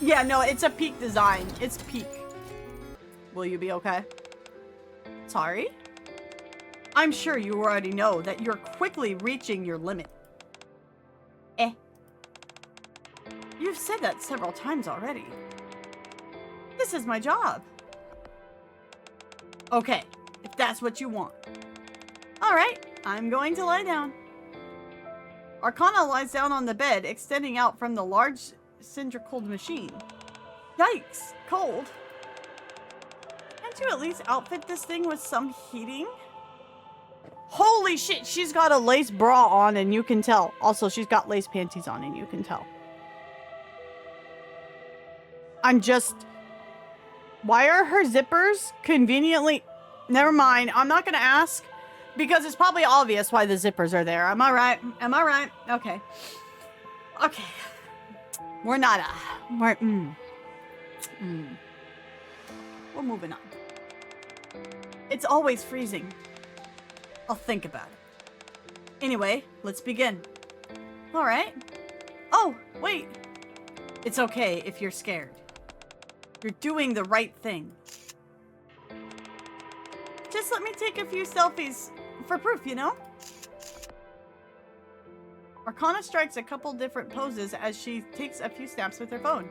Yeah, no, it's a peak design. It's peak. Will you be okay? Sorry? I'm sure you already know that you're quickly reaching your limit. Eh. You've said that several times already. This is my job. Okay, if that's what you want. Alright, I'm going to lie down. Arcana lies down on the bed, extending out from the large cylindrical machine. Yikes, cold. Can't you at least outfit this thing with some heating? Holy shit, she's got a lace bra on and you can tell. Also, she's got lace panties on and you can tell. I'm just... Why are her zippers conveniently... Never mind, I'm not gonna ask. Because it's probably obvious why the zippers are there. Am I right? Am I right? Okay. Okay. We're not we're moving on. It's always freezing. I'll think about it. Anyway, let's begin. Alright. Oh, wait. It's okay if you're scared. You're doing the right thing. Just let me take a few selfies for proof, you know? Arcana strikes a couple different poses as she takes a few snaps with her phone.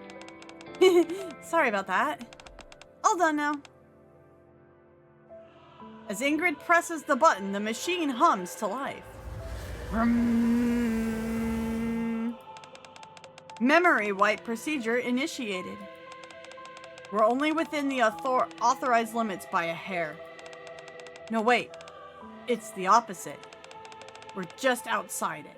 Sorry about that. All done now. As Ingrid presses the button, the machine hums to life. Memory wipe procedure initiated. We're only within the authorized limits by a hair. No, wait. It's the opposite. We're just outside it.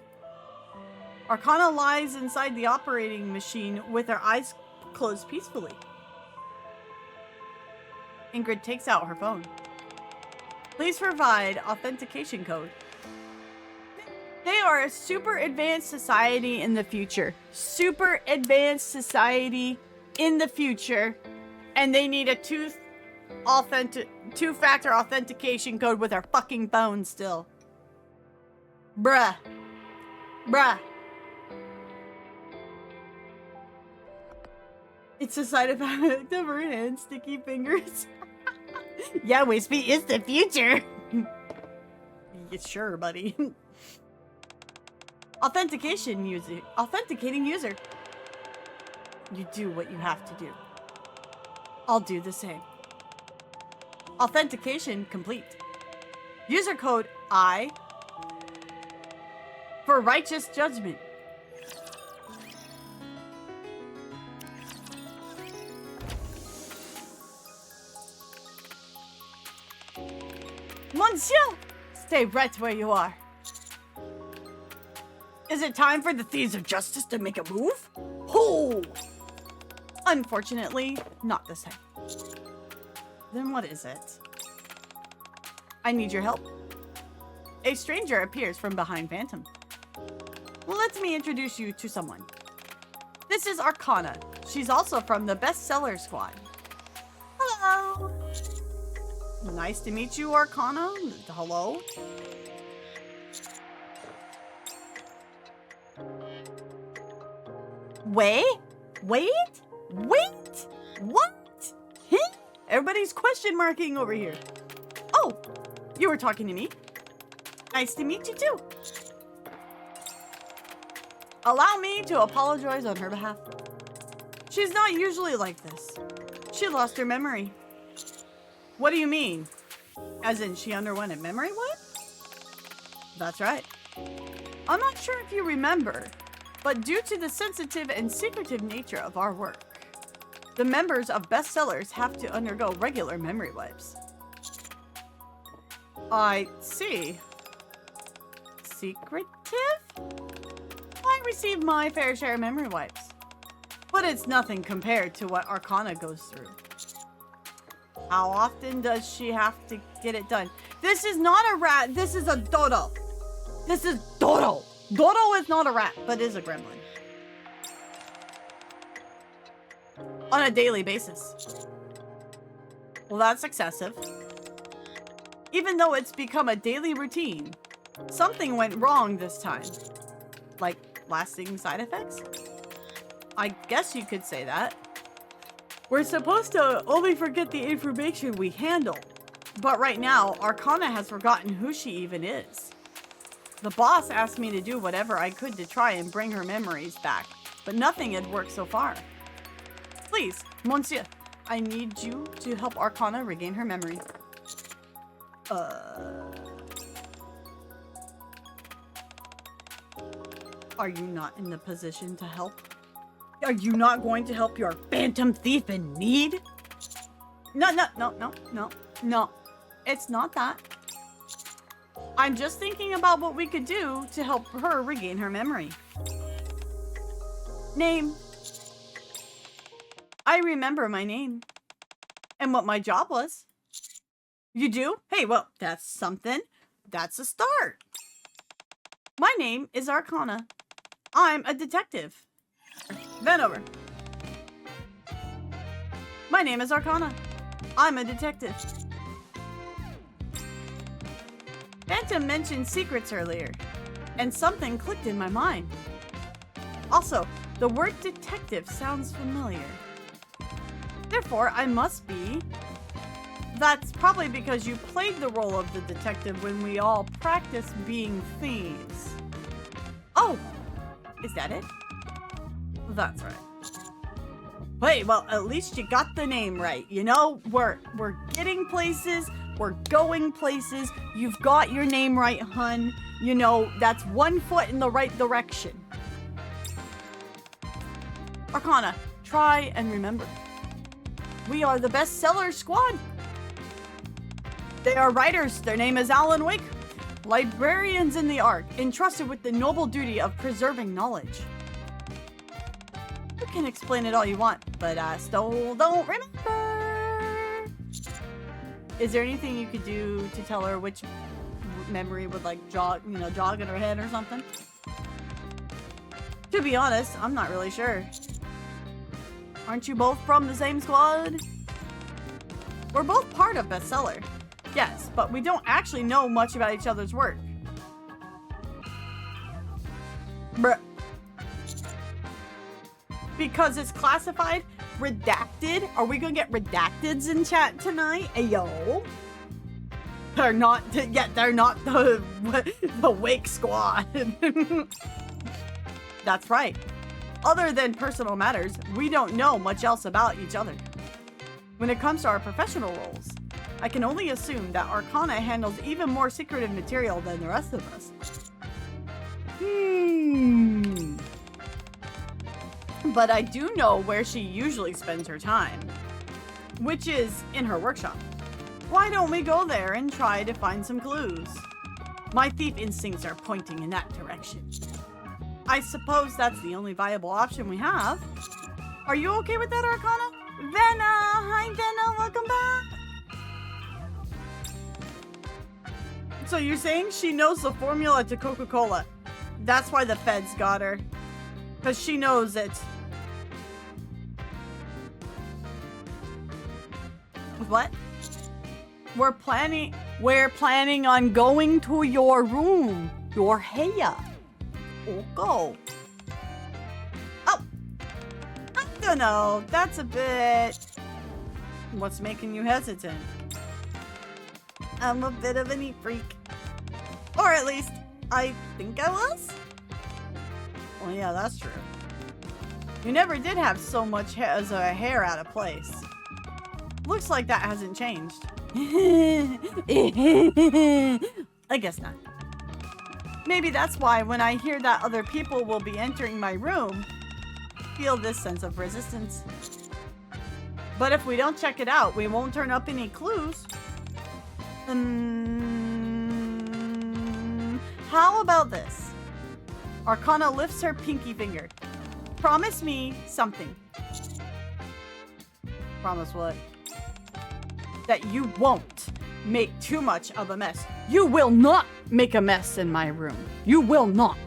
Arcana lies inside the operating machine with her eyes closed peacefully. Ingrid takes out her phone. Please provide authentication code. They are a super advanced society in the future. Super advanced society in the future. And they need a two-factor authentication code with our fucking phone still. Bruh. Bruh. It's a side effect of her hand, sticky fingers. Yeah, Wispy is the future. Yeah, sure, buddy. Authenticating user. You do what you have to do. I'll do the same. Authentication complete. User code I for righteous judgment. Monsieur! Stay right where you are. Is it time for the Thieves of Justice to make a move? Ho! Unfortunately, not this time. Then what is it? I need your help. A stranger appears from behind Phantom. Let me introduce you to someone. This is Arcana. She's also from the bestseller squad. Hello! Nice to meet you, Arcana. Hello? Wait? What? Everybody's question marking over here. Oh, you were talking to me? Nice to meet you too. Allow me to apologize on her behalf. She's not usually like this. She lost her memory. What do you mean? As in she underwent a memory wipe? That's right. I'm not sure if you remember, but due to the sensitive and secretive nature of our work, the members of bestsellers have to undergo regular memory wipes. I see. Secretive? I received my fair share of memory wipes, but it's nothing compared to what Arcana goes through. How often does she have to get it done? This is not a rat, this is a dodo. This is Dodo. Dodo is not a rat, but is a gremlin. On a daily basis. Well, that's excessive. Even though it's become a daily routine, something went wrong this time. Like lasting side effects? I guess you could say that. We're supposed to only forget the information we handle. But right now, Arcana has forgotten who she even is. The boss asked me to do whatever I could to try and bring her memories back, but nothing had worked so far. Please, Monsieur, I need you to help Arcana regain her memory. Are you not in the position to help? Are you not going to help your phantom thief in need? No. It's not that. I'm just thinking about what we could do to help her regain her memory. Name. I remember my name. And what my job was. You do? Hey, well, that's something. That's a start. My name is Arcana. I'm a detective. Bend over. My name is Arcana. I'm a detective. Phantom mentioned secrets earlier, and something clicked in my mind. Also, the word detective sounds familiar. Therefore, I must be... That's probably because you played the role of the detective when we all practiced being thieves. Oh! Is that it? That's right. Hey, well, at least you got the name right. You know, we're getting places, we're going places. You've got your name right, hun. You know, that's one foot in the right direction. Arcana, try and remember. We are the bestseller squad. They are writers. Their name is Alan Wake. Librarians in the Ark, entrusted with the noble duty of preserving knowledge. You can explain it all you want, but I still don't remember. Is there anything you could do to tell her which memory would like jog in her head or something? To be honest, I'm not really sure. Aren't you both from the same squad? We're both part of Bestseller. Yes, but we don't actually know much about each other's work. Bruh. Because it's classified? Redacted? Are we gonna get redacteds in chat tonight? Ayo. They're not, they're not the Wake Squad. That's right. Other than personal matters, we don't know much else about each other. When it comes to our professional roles, I can only assume that Arcana handles even more secretive material than the rest of us. But I do know where she usually spends her time, which is in her workshop. Why don't we go there and try to find some clues? My thief instincts are pointing in that direction. I suppose that's the only viable option we have. Are you okay with that, Arcana? Venna! Hi, Venna! Welcome back! So you're saying she knows the formula to Coca-Cola. That's why the feds got her. Because she knows it. What? We're planning on going to your room. Your hair. Oh, go. Oh! I don't know. That's a bit... What's making you hesitant? I'm a bit of a neat freak. Or at least, I think I was? Well, yeah, that's true. You never did have so much hair out of place. Looks like that hasn't changed. I guess not. Maybe that's why when I hear that other people will be entering my room, I feel this sense of resistance. But if we don't check it out, we won't turn up any clues. How about this? Arcana lifts her pinky finger. Promise me something. Promise what? That you won't make too much of a mess. You will not make a mess in my room. You will not.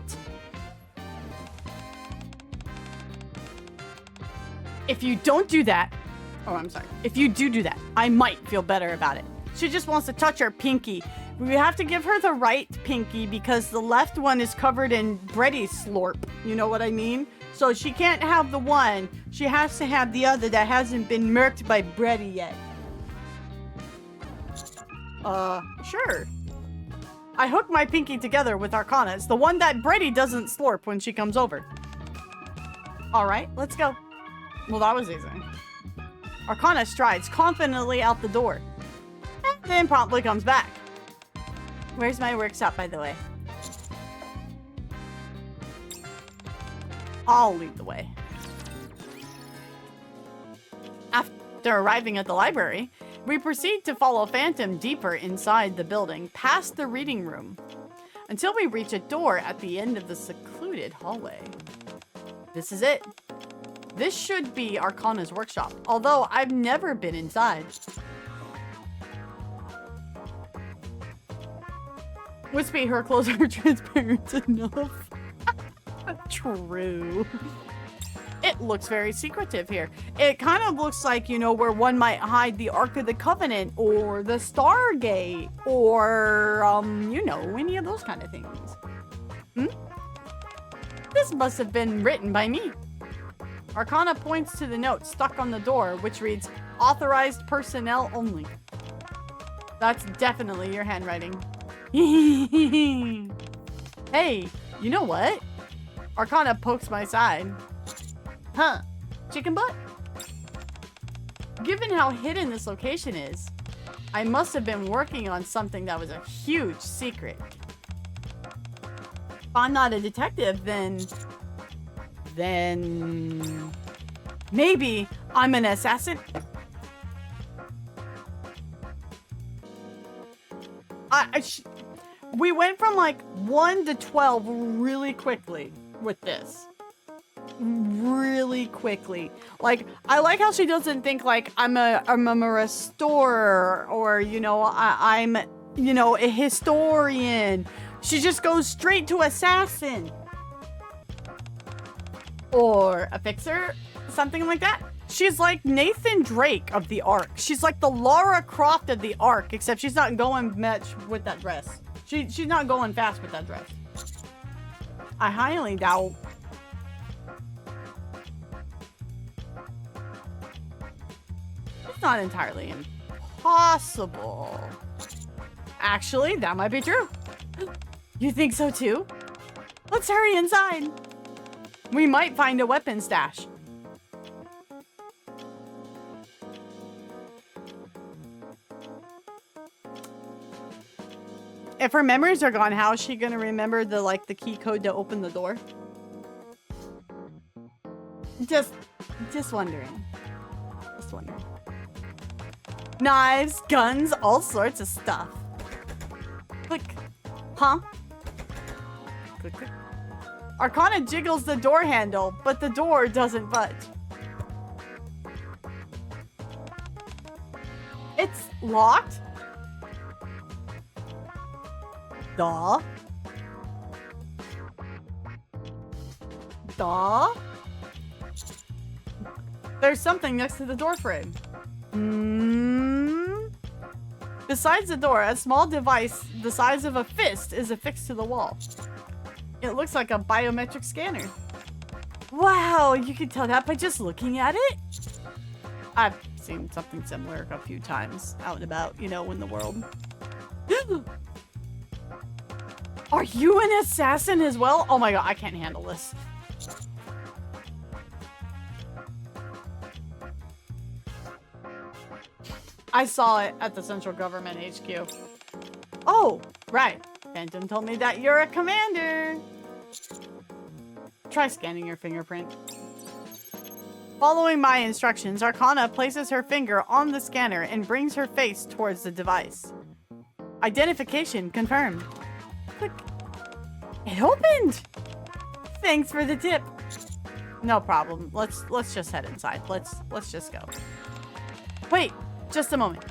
If you don't do that, oh, I'm sorry. If you do that, I might feel better about it. She just wants to touch her pinky. We have to give her the right pinky because the left one is covered in bready slorp. You know what I mean? So she can't have the one. She has to have the other that hasn't been murked by Brady yet. Sure. I hook my pinky together with Arcana. It's the one that Brady doesn't slurp when she comes over. Alright, let's go. Well, that was easy. Arcana strides confidently out the door. And then promptly comes back. Where's my workshop, by the way? I'll lead the way. After arriving at the library, we proceed to follow Phantom deeper inside the building, past the reading room, until we reach a door at the end of the secluded hallway. This is it. This should be Arcana's workshop, although I've never been inside. Wispy, her clothes are transparent enough. True. It looks very secretive here. It kind of looks like, you know, where one might hide the Ark of the Covenant or the Stargate or, you know, any of those kind of things. This must have been written by me. Arcana points to the note stuck on the door, which reads, authorized personnel only. That's definitely your handwriting. Hey, you know what? Arcana pokes my side. Huh, chicken butt? Given how hidden this location is, I must have been working on something that was a huge secret. If I'm not a detective, then maybe I'm an assassin? We went from like 1 to 12 really quickly with this. Really quickly. Like, I like how she doesn't think like I'm a restorer or, you know, I'm, you know, a historian. She just goes straight to assassin. Or a fixer, something like that. She's like Nathan Drake of the Ark. She's like the Lara Croft of the Ark, except she's not going much with that dress. She's not going fast with that dress. I highly doubt. It's not entirely impossible. Actually, that might be true. You think so too? Let's hurry inside. We might find a weapon stash. If her memories are gone, how is she gonna remember the key code to open the door? Just wondering. Just wondering. Knives, guns, all sorts of stuff. Click. Huh? Click, click. Arcana jiggles the door handle, but the door doesn't budge. It's locked? Duh. Duh. There's something next to the door frame. Besides the door, a small device the size of a fist is affixed to the wall. It looks like a biometric scanner. Wow, you can tell that by just looking at it? I've seen something similar a few times out and about, you know, in the world. Are you an assassin as well? Oh my god, I can't handle this. I saw it at the Central Government HQ. Oh, right. Phantom told me that you're a commander. Try scanning your fingerprint. Following my instructions, Arcana places her finger on the scanner and brings her face towards the device. Identification confirmed. Click. It opened! Thanks for the tip. No problem. Let's just head inside. Let's just go. Wait, just a moment.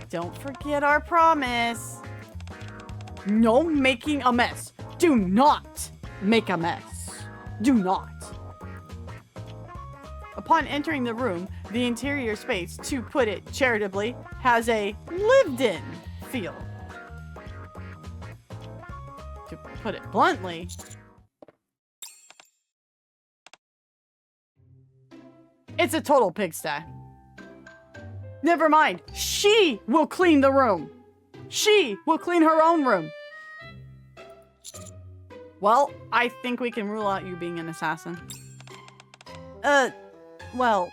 Don't forget our promise. No making a mess. Do not make a mess. Do not. Upon entering the room, the interior space, to put it charitably, has a lived-in feel. To put it bluntly, It's a total pigsty. Never mind. She will clean the room. She will clean her own room. Well, I think we can rule out you being an assassin. Well...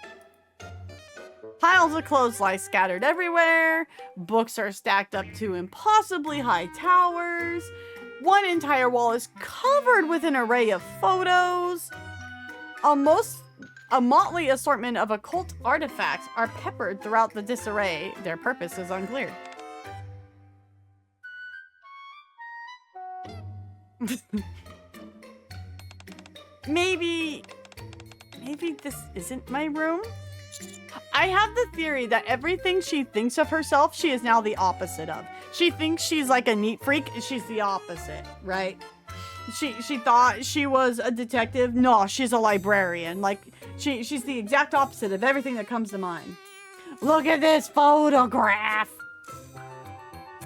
Piles of clothes lie scattered everywhere. Books are stacked up to impossibly high towers. One entire wall is covered with an array of photos. A motley assortment of occult artifacts are peppered throughout the disarray. Their purpose is unclear. Maybe this isn't my room? I have the theory that everything she thinks of herself, she is now the opposite of. She thinks she's like a neat freak, and she's the opposite, right? She thought she was a detective. No, she's a librarian. Like, she's the exact opposite of everything that comes to mind. Look at this photograph!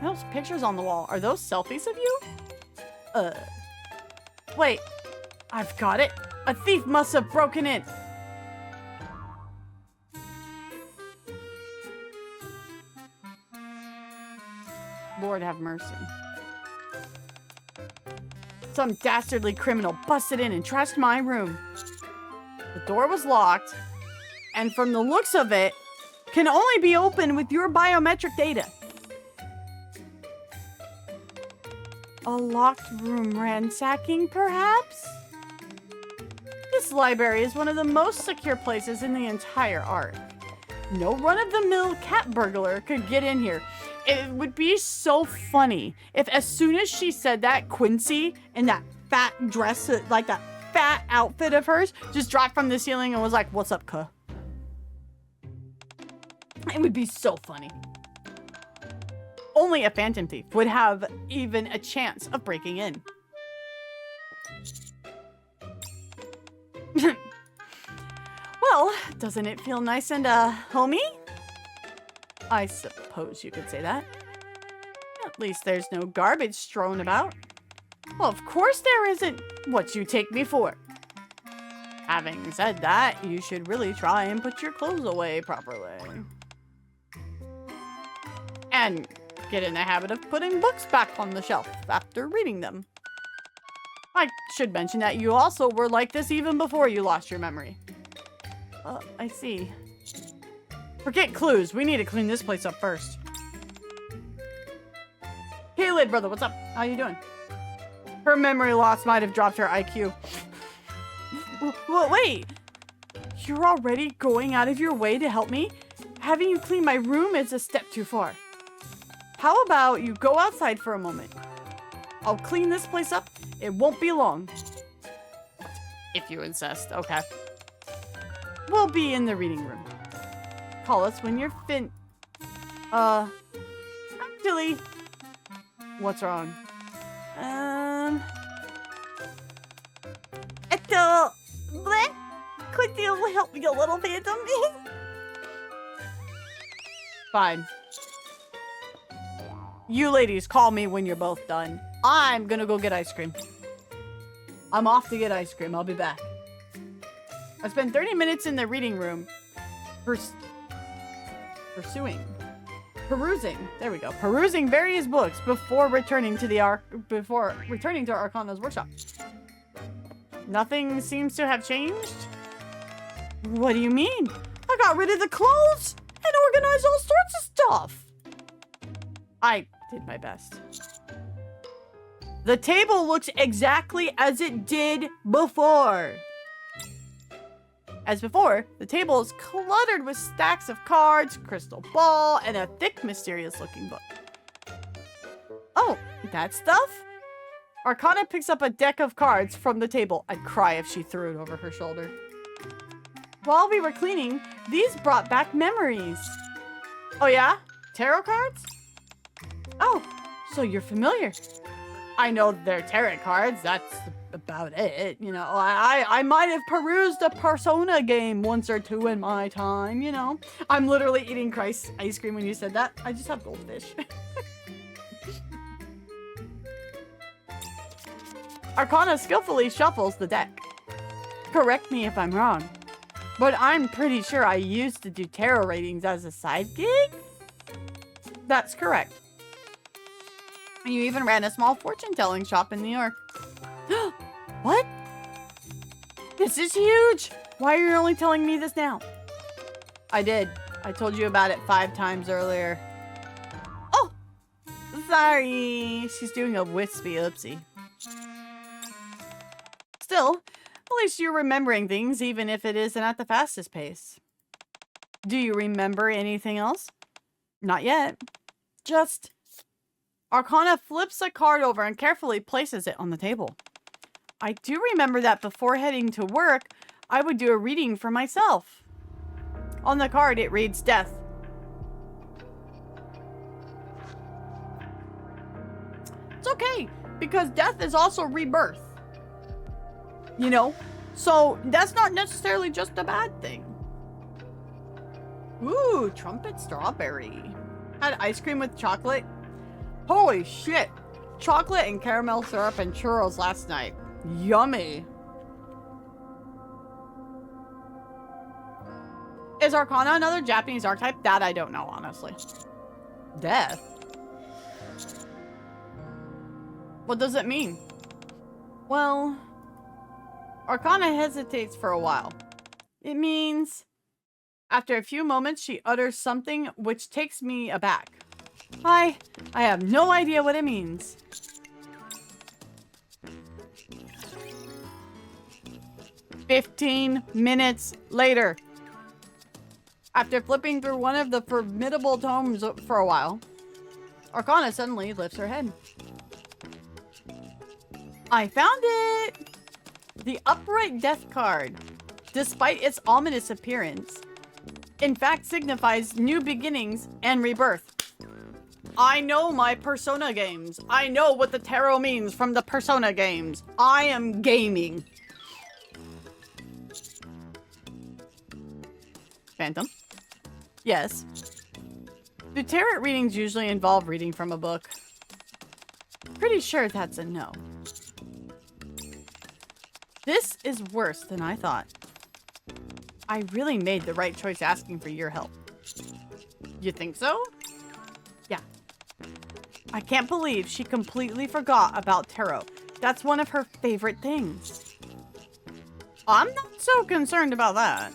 Those pictures on the wall, are those selfies of you? Wait, I've got it. A thief must have broken in. Lord have mercy. Some dastardly criminal busted in and trashed my room. The door was locked, and from the looks of it, can only be opened with your biometric data. A locked room ransacking, perhaps? This library is one of the most secure places in the entire Ark. No run-of-the-mill cat burglar could get in here. It would be so funny if as soon as she said that, Quincy in that fat dress, like that fat outfit of hers, just dropped from the ceiling and was like, "What's up, cuh?" It would be so funny. Only a phantom thief would have even a chance of breaking in. Well, doesn't it feel nice and, homey? I suppose you could say that. At least there's no garbage strewn about. Well, of course there isn't. What you take me for? Having said that, you should really try and put your clothes away properly. And get in the habit of putting books back on the shelf after reading them. I should mention that you also were like this even before you lost your memory. I see. Forget clues. We need to clean this place up first. Hey, Lid brother, what's up? How you doing? Her memory loss might have dropped her IQ. Well, wait. You're already going out of your way to help me? Having you clean my room is a step too far. How about you go outside for a moment? I'll clean this place up. It won't be long. If you insist. Okay. We'll be in the reading room. Call us when you're actually, what's wrong? Could you help me a little, Phantom? Fine. You ladies call me when you're both done. I'm gonna go get ice cream. I'm off to get ice cream. I'll be back. I spent 30 minutes in the reading room perusing various books before returning to Arcana's workshop. Nothing seems to have changed. What do you mean? I got rid of the clothes and organized all sorts of stuff. I did my best. The table looks exactly as it did before. As before, the table is cluttered with stacks of cards, crystal ball, and a thick, mysterious-looking book. Oh, that stuff? Arcana picks up a deck of cards from the table. I'd cry if she threw it over her shoulder. While we were cleaning, these brought back memories. Oh yeah? Tarot cards? Oh, so you're familiar. I know they're tarot cards, that's about it. You know, I might have perused a Persona game once or two in my time, you know. I'm literally eating Christ's ice cream when you said that. I just have goldfish. Arcana skillfully shuffles the deck. Correct me if I'm wrong. But I'm pretty sure I used to do tarot readings as a side gig? That's correct. You even ran a small fortune-telling shop in New York. What? This is huge! Why are you only telling me this now? I did. I told you about it 5 times earlier. Oh! Sorry. She's doing a wispy oopsie. Still, at least you're remembering things, even if it isn't at the fastest pace. Do you remember anything else? Not yet. Just... Arcana flips a card over and carefully places it on the table. I do remember that before heading to work, I would do a reading for myself. On the card, it reads death. It's okay, because death is also rebirth. You know? So, that's not necessarily just a bad thing. Ooh, trumpet strawberry. Had ice cream with chocolate. Holy shit. Chocolate and caramel syrup and churros last night. Yummy. Is Arcana another Japanese archetype? That I don't know, honestly. Death? What does it mean? Well, Arcana hesitates for a while. It means, after a few moments, she utters something which takes me aback. I have no idea what it means. "15 minutes later. After flipping through one of the formidable tomes for a while, Arcana suddenly lifts her head. I found it! The upright death card, despite its ominous appearance, in fact signifies new beginnings and rebirth. I know my Persona games. I know what the tarot means from the Persona games. I am gaming. Phantom? Yes. Do tarot readings usually involve reading from a book? Pretty sure that's a no. This is worse than I thought. I really made the right choice asking for your help. You think so? Yeah. I can't believe she completely forgot about tarot. That's one of her favorite things. I'm not so concerned about that.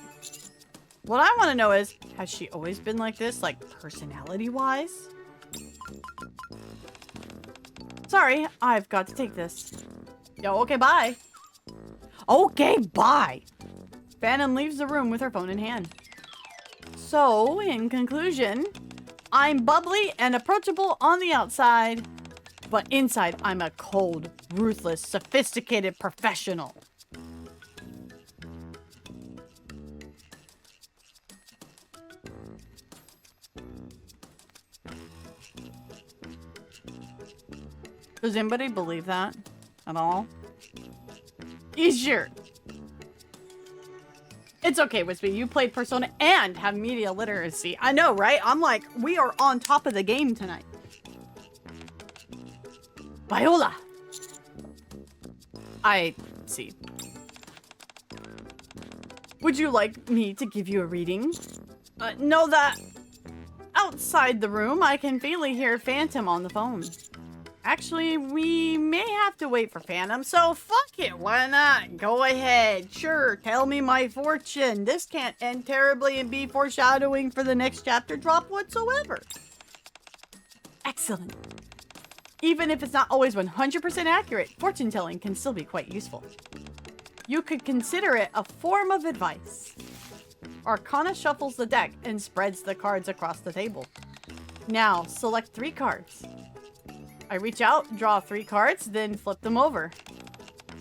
What I want to know is, has she always been like this, like personality-wise? Sorry, I've got to take this. Yo, okay, bye. Okay, bye. Phantom leaves the room with her phone in hand. So, in conclusion, I'm bubbly and approachable on the outside, but inside I'm a cold, ruthless, sophisticated professional. Does anybody believe that at all? You sure? It's okay, Wispy. You played Persona and have media literacy. I know, right? I'm like, we are on top of the game tonight. Viola! I see. Would you like me to give you a reading? Know that outside the room, I can faintly hear Phantom on the phone. Actually, we may have to wait for Phantom, so fuck it, why not? Go ahead, sure, tell me my fortune. This can't end terribly and be foreshadowing for the next chapter drop whatsoever. Excellent. Even if it's not always 100% accurate, fortune telling can still be quite useful. You could consider it a form of advice. Arcana shuffles the deck and spreads the cards across the table. Now, select 3 cards. I reach out, draw 3 cards, then flip them over.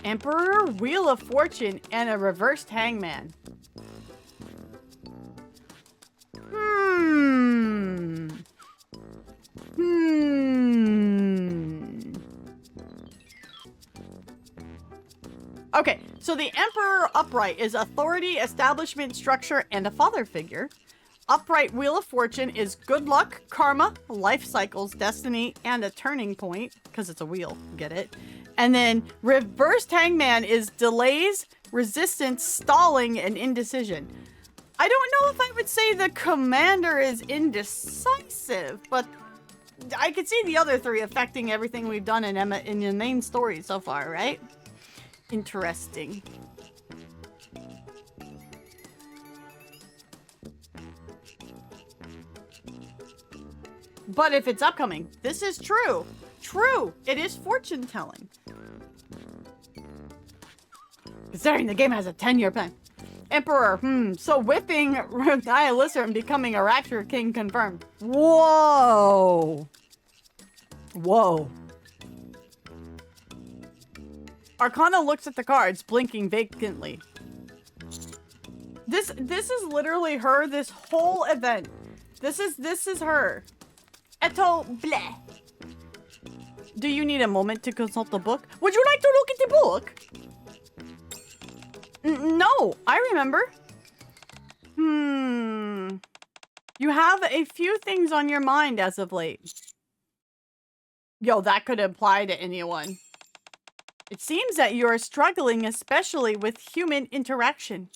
Emperor, Wheel of Fortune, and a reversed Hangman. Okay, so the Emperor upright is authority, establishment, structure, and a father figure. Upright Wheel of Fortune is good luck, karma, life cycles, destiny, and a turning point, because it's a wheel, get it? And then reversed Hangman is delays, resistance, stalling, and indecision. I don't know if I would say the commander is indecisive, but I could see the other three affecting everything we've done in Emma in the main story so far, right? Interesting. But if it's upcoming, this is true. True, it is fortune telling. Considering the game has a 10-year plan. Emperor, so whipping Nihilista and becoming a Rapture King confirmed. Whoa. Whoa. Arcana looks at the cards, blinking vacantly. This is literally her, this whole event. This is her. Eto bleh. Do you need a moment to consult the book? Would you like to look at the book? No, I remember. You have a few things on your mind as of late. Yo, that could apply to anyone. It seems that you are struggling, especially with human interaction.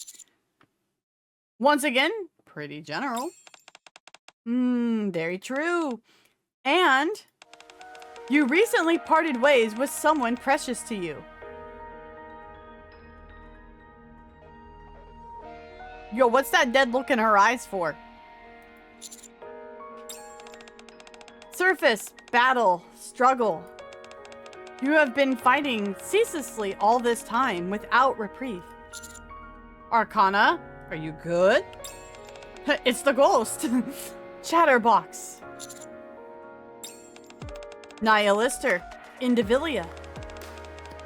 Once again, pretty general. Very true. And you recently parted ways with someone precious to you. Yo, what's that dead look in her eyes for? Surface, battle, struggle. You have been fighting ceaselessly all this time without reprieve. Arcana, are you good? It's the ghost. Chatterbox. Nihilister, Indivilia.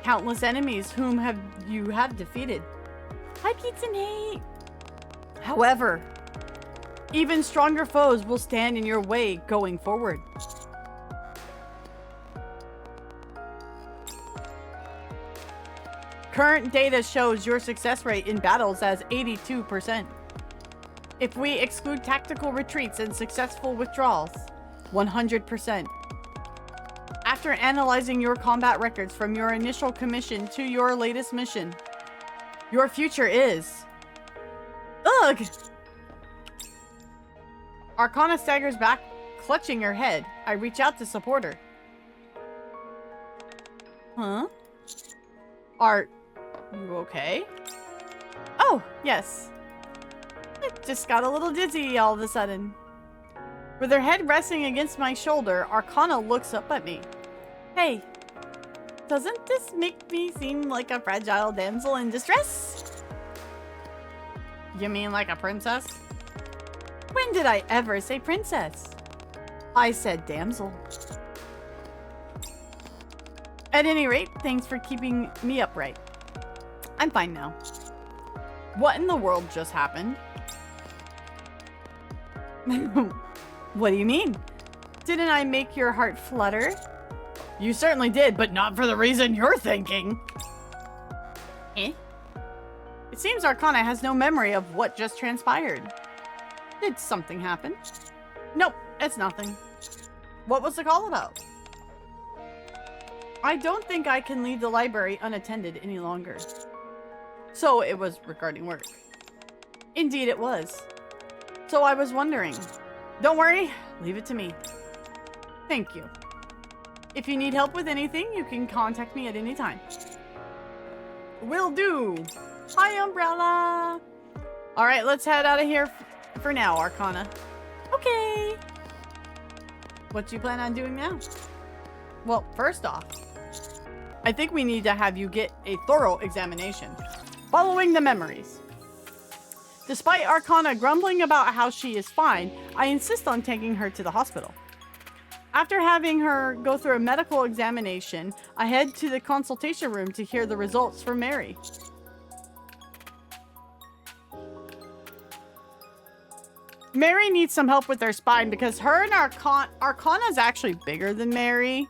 Countless enemies whom you have defeated. Hi, Pizza and Hate. However, even stronger foes will stand in your way going forward. Current data shows your success rate in battles as 82%. If we exclude tactical retreats and successful withdrawals, 100%. After analyzing your combat records from your initial commission to your latest mission, your future is... Ugh! Arcana staggers back, clutching her head. I reach out to support her. Huh? Are you okay? Oh, yes. I just got a little dizzy all of a sudden. With her head resting against my shoulder, Arcana looks up at me. Hey, doesn't this make me seem like a fragile damsel in distress? You mean like a princess? When did I ever say princess? I said damsel. At any rate, thanks for keeping me upright. I'm fine now. What in the world just happened? What do you mean? Didn't I make your heart flutter? You certainly did, but not for the reason you're thinking. Eh? It seems Arcana has no memory of what just transpired. Did something happen? Nope, it's nothing. What was the call about? I don't think I can leave the library unattended any longer. So it was regarding work. Indeed it was. So I was wondering. Don't worry, leave it to me. Thank you. If you need help with anything, you can contact me at any time. Will do. Hi, Umbrella. All right, let's head out of here for now, Arcana. Okay. What do you plan on doing now? Well, first off, I think we need to have you get a thorough examination. Following the memories. Despite Arcana grumbling about how she is fine, I insist on taking her to the hospital. After having her go through a medical examination, I head to the consultation room to hear the results from Mary. Mary needs some help with her spine because her and Arcana's actually bigger than Mary.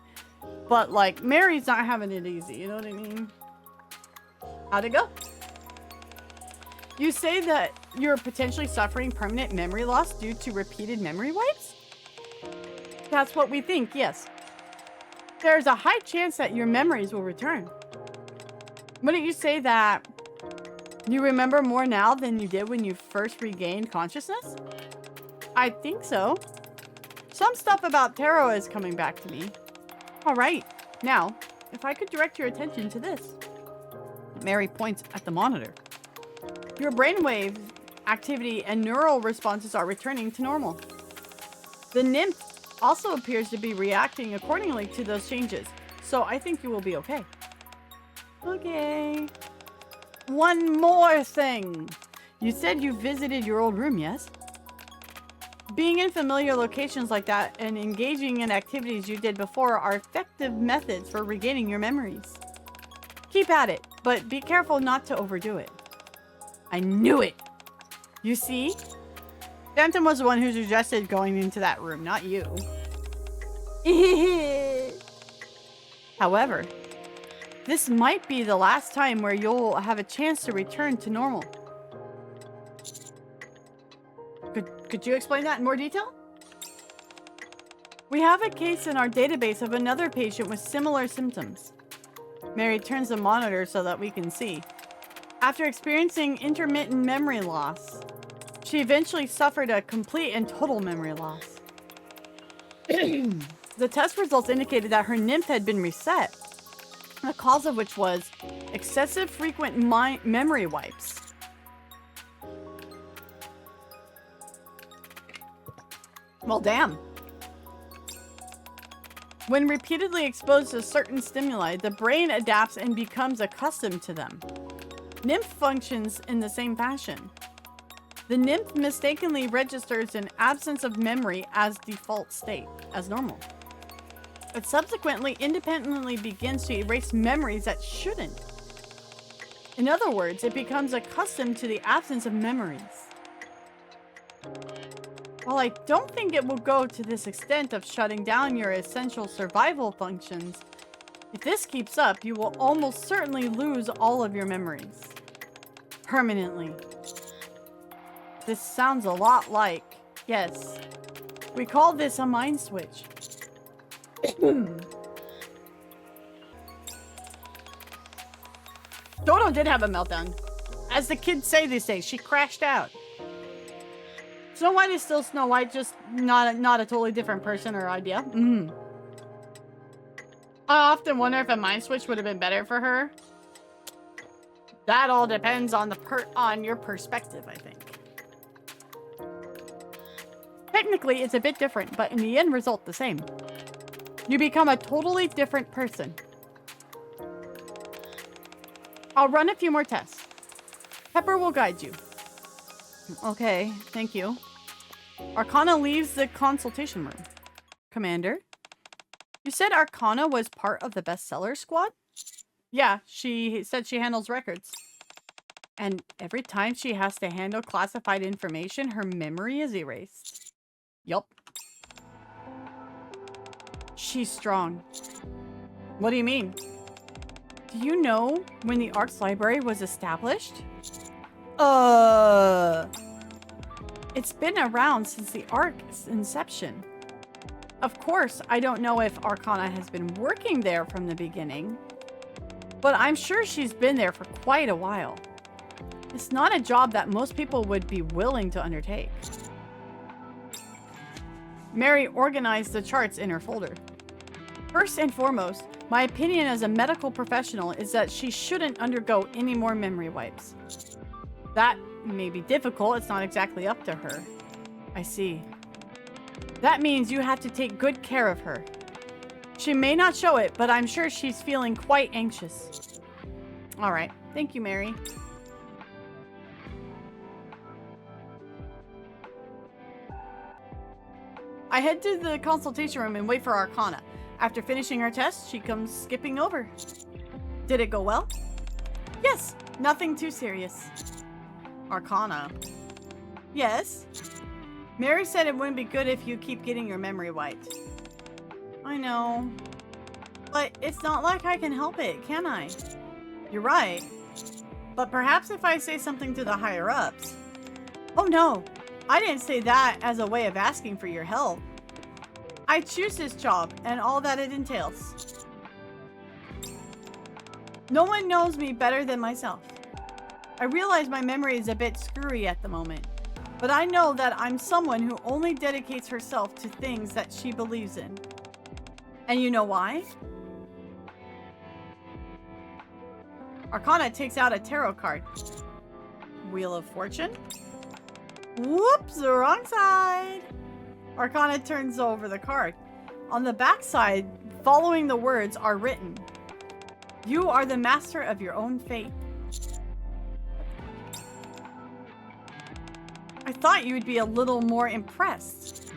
But, like, Mary's not having it easy, you know what I mean? How'd it go? You say that you're potentially suffering permanent memory loss due to repeated memory wipes? That's what we think, yes. There's a high chance that your memories will return. Wouldn't you say that You remember more now than you did when you first regained consciousness? I think so. Some stuff about tarot is coming back to me. All right. Now, if I could direct your attention to this. Mary points at the monitor. Your brainwave activity and neural responses are returning to normal. The nymph also appears to be reacting accordingly to those changes, so I think you will be okay. Okay. One more thing. You said you visited your old room, yes? Being in familiar locations like that and engaging in activities you did before are effective methods for regaining your memories. Keep at it, but be careful not to overdo it. I knew it! You see? Phantom was the one who suggested going into that room, not you. However, this might be the last time where you'll have a chance to return to normal. Could you explain that in more detail? We have a case in our database of another patient with similar symptoms. Mary turns the monitor so that we can see. After experiencing intermittent memory loss, she eventually suffered a complete and total memory loss. The test results indicated that her nymph had been reset, the cause of which was excessive frequent memory wipes. Well, damn. When repeatedly exposed to certain stimuli, the brain adapts and becomes accustomed to them. Nymph functions in the same fashion. The nymph mistakenly registers an absence of memory as default state, as normal. It subsequently independently begins to erase memories that shouldn't. In other words, it becomes accustomed to the absence of memories. While I don't think it will go to this extent of shutting down your essential survival functions, if this keeps up, you will almost certainly lose all of your memories. Permanently. This sounds a lot like, yes, we call this a mind switch. Dodo did have a meltdown. As the kids say these days, she crashed out. Snow White is still Snow White, just not a totally different person or idea. I often wonder if a mind switch would have been better for her. That all depends on on your perspective, I think. Technically, it's a bit different, but in the end result, the same. You become a totally different person. I'll run a few more tests. Pepper will guide you. Okay, thank you. Arcana leaves the consultation room. Commander? You said Arcana was part of the bestseller squad? Yeah, she said she handles records. And every time she has to handle classified information, her memory is erased. Yup. She's strong. What do you mean? Do you know when the Ark's library was established? It's been around since the Ark's inception. Of course, I don't know if Arcana has been working there from the beginning, but I'm sure she's been there for quite a while. It's not a job that most people would be willing to undertake. Mary organized the charts in her folder. First and foremost, my opinion as a medical professional is that she shouldn't undergo any more memory wipes. That may be difficult, it's not exactly up to her. I see. That means you have to take good care of her. She may not show it, but I'm sure she's feeling quite anxious. Alright, thank you, Mary. I head to the consultation room and wait for Arcana. After finishing her test, she comes skipping over. Did it go well? Yes, nothing too serious. Arcana. Yes? Mary said it wouldn't be good if you keep getting your memory wiped. I know. But it's not like I can help it, can I? You're right. But perhaps if I say something to the higher-ups. Oh no, I didn't say that as a way of asking for your help. I choose this job and all that it entails. No one knows me better than myself. I realize my memory is a bit screwy at the moment, but I know that I'm someone who only dedicates herself to things that she believes in. And you know why? Arcana takes out a tarot card. Wheel of Fortune? Whoops, the wrong side. Arcana turns over the card. On the back side, following the words are written. You are the master of your own fate. I thought you'd be a little more impressed.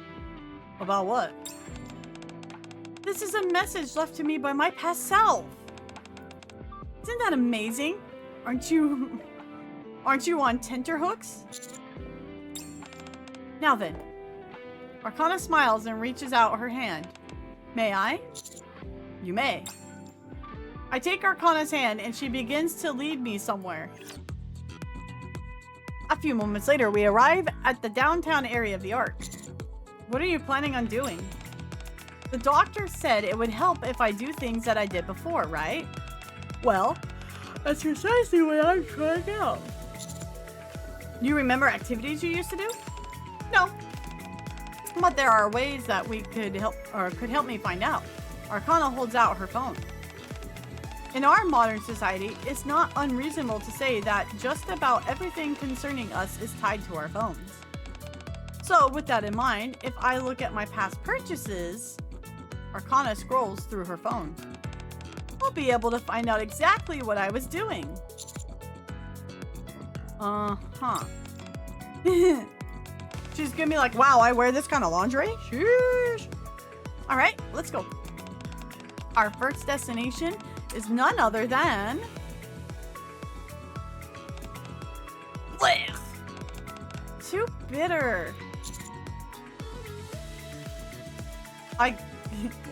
About what? This is a message left to me by my past self. Isn't that amazing? Aren't you on tenterhooks? Now then. Arcana smiles and reaches out her hand. May I? You may. I take Arcana's hand and she begins to lead me somewhere. A few moments later, we arrive at the downtown area of the Ark. What are you planning on doing? The doctor said it would help if I do things that I did before, right? Well, that's precisely what I'm trying out. You remember activities you used to do? No. But there are ways that we could help me find out. Arcana holds out her phone. In our modern society, it's not unreasonable to say that just about everything concerning us is tied to our phones. So with that in mind, if I look at my past purchases, Arcana scrolls through her phone. I'll be able to find out exactly what I was doing. Uh-huh. She's gonna be like, wow, I wear this kind of lingerie? Sheesh. All right, let's go. Our first destination is none other than... Blech. Too bitter.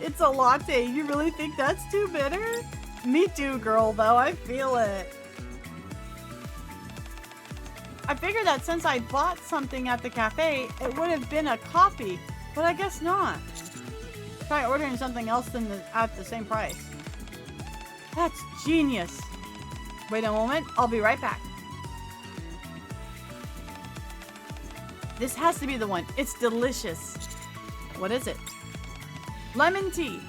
It's a latte. You really think that's too bitter? Me too, girl, though. I feel it. I figured that since I bought something at the cafe, it would have been a coffee, but I guess not. Try ordering something else at the same price. That's genius. Wait a moment, I'll be right back. This has to be the one. It's delicious. What is it? Lemon tea.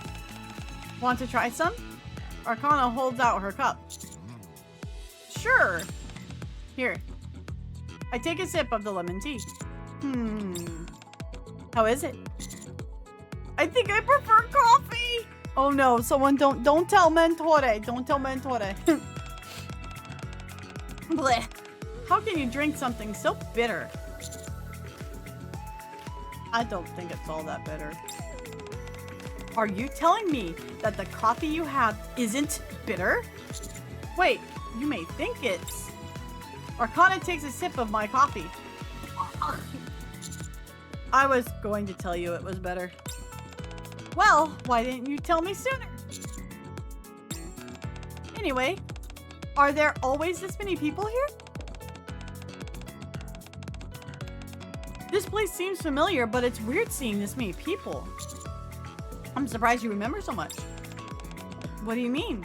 Want to try some? Arcana holds out her cup. Sure. Here. I take a sip of the lemon tea. How is it? I think I prefer coffee. Oh no, someone don't tell Mentore. Don't tell Mentore. Blech. How can you drink something so bitter? I don't think it's all that bitter. Are you telling me that the coffee you have isn't bitter? Wait, you may think it's... Arcana takes a sip of my coffee. I was going to tell you it was better. Well, why didn't you tell me sooner? Anyway, are there always this many people here? This place seems familiar, but it's weird seeing this many people. I'm surprised you remember so much. What do you mean?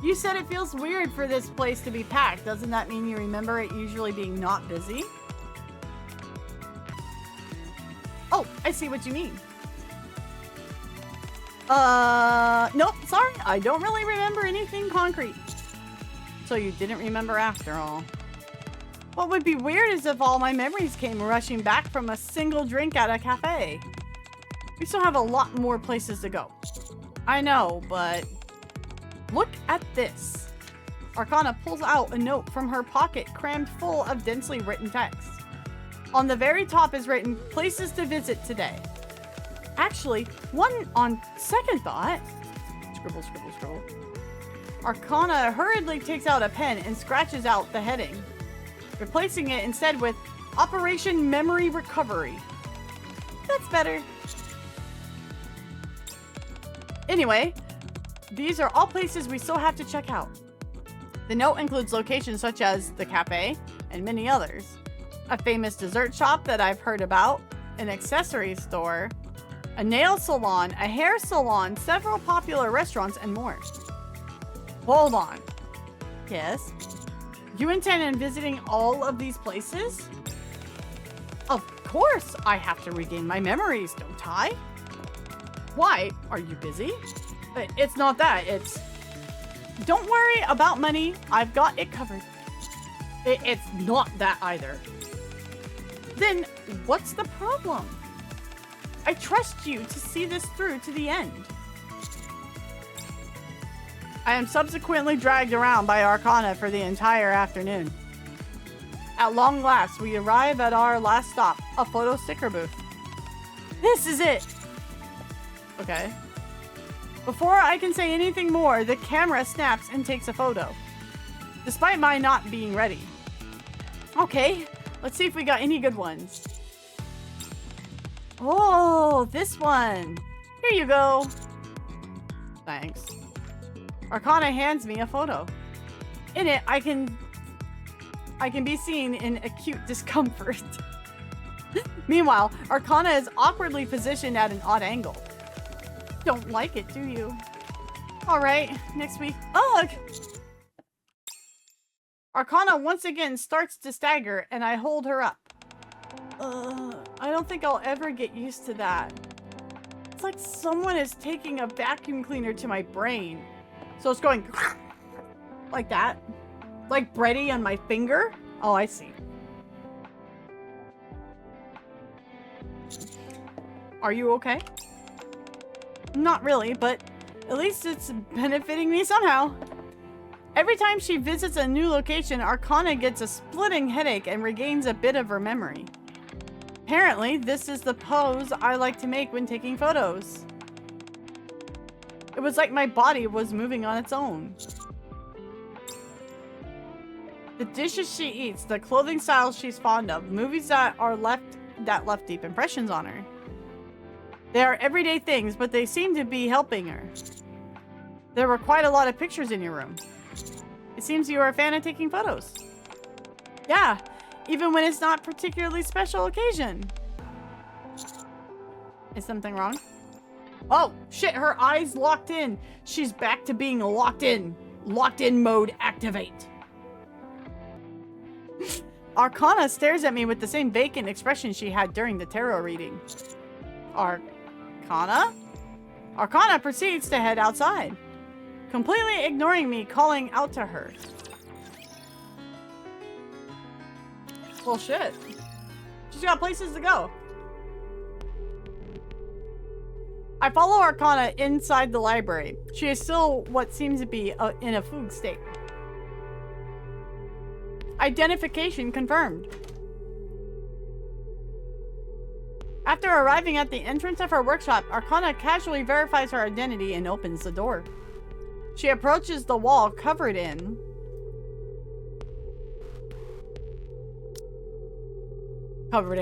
You said it feels weird for this place to be packed. Doesn't that mean you remember it usually being not busy? Oh, I see what you mean. Nope, sorry. I don't really remember anything concrete. So you didn't remember after all. What would be weird is if all my memories came rushing back from a single drink at a cafe. We still have a lot more places to go. I know, but look at this. Arcana pulls out a note from her pocket crammed full of densely written text. On the very top is written, places to visit today. Actually, one on second thought. Scribble, scribble, scribble. Arcana hurriedly takes out a pen and scratches out the heading, replacing it instead with Operation Memory Recovery. That's better. Anyway, these are all places we still have to check out. The note includes locations such as the cafe and many others, a famous dessert shop that I've heard about, an accessory store, a nail salon, a hair salon, several popular restaurants, and more. Hold on. Yes? You intend on visiting all of these places? Of course I have to regain my memories, don't I? Why? Are you busy? It's not that, it's... Don't worry about money, I've got it covered. It's not that either. Then what's the problem? I trust you to see this through to the end. I am subsequently dragged around by Arcana for the entire afternoon. At long last, we arrive at our last stop, a photo sticker booth. This is it! Okay. Before I can say anything more, the camera snaps and takes a photo. Despite my not being ready. Okay, let's see if we got any good ones. Oh, this one. Here you go. Thanks. Arcana hands me a photo. In it, I can be seen in acute discomfort. Meanwhile, Arcana is awkwardly positioned at an odd angle. Don't like it, do you? Alright, next week. Ugh! Arcana once again starts to stagger, and I hold her up. I don't think I'll ever get used to that. It's like someone is taking a vacuum cleaner to my brain. So it's going like that. Like bready on my finger? Oh, I see. Are you okay? Not really, but at least it's benefiting me somehow. Every time she visits a new location, Arcana gets a splitting headache and regains a bit of her memory. Apparently, this is the pose I like to make when taking photos. It was like my body was moving on its own. The dishes she eats, the clothing styles she's fond of, movies that left deep impressions on her. They are everyday things, but they seem to be helping her. There were quite a lot of pictures in your room. It seems you are a fan of taking photos. Yeah, even when it's not a particularly special occasion. Is something wrong? Oh, shit, her eyes locked in. She's back to being locked in. Locked in mode activate. Arcana stares at me with the same vacant expression she had during the tarot reading. Arcana? Arcana proceeds to head outside, completely ignoring me calling out to her. Well, shit. She's got places to go. I follow Arcana inside the library. She is still what seems to be in a fugue state. Identification confirmed. After arriving at the entrance of her workshop, Arcana casually verifies her identity and opens the door. She approaches the wall covered in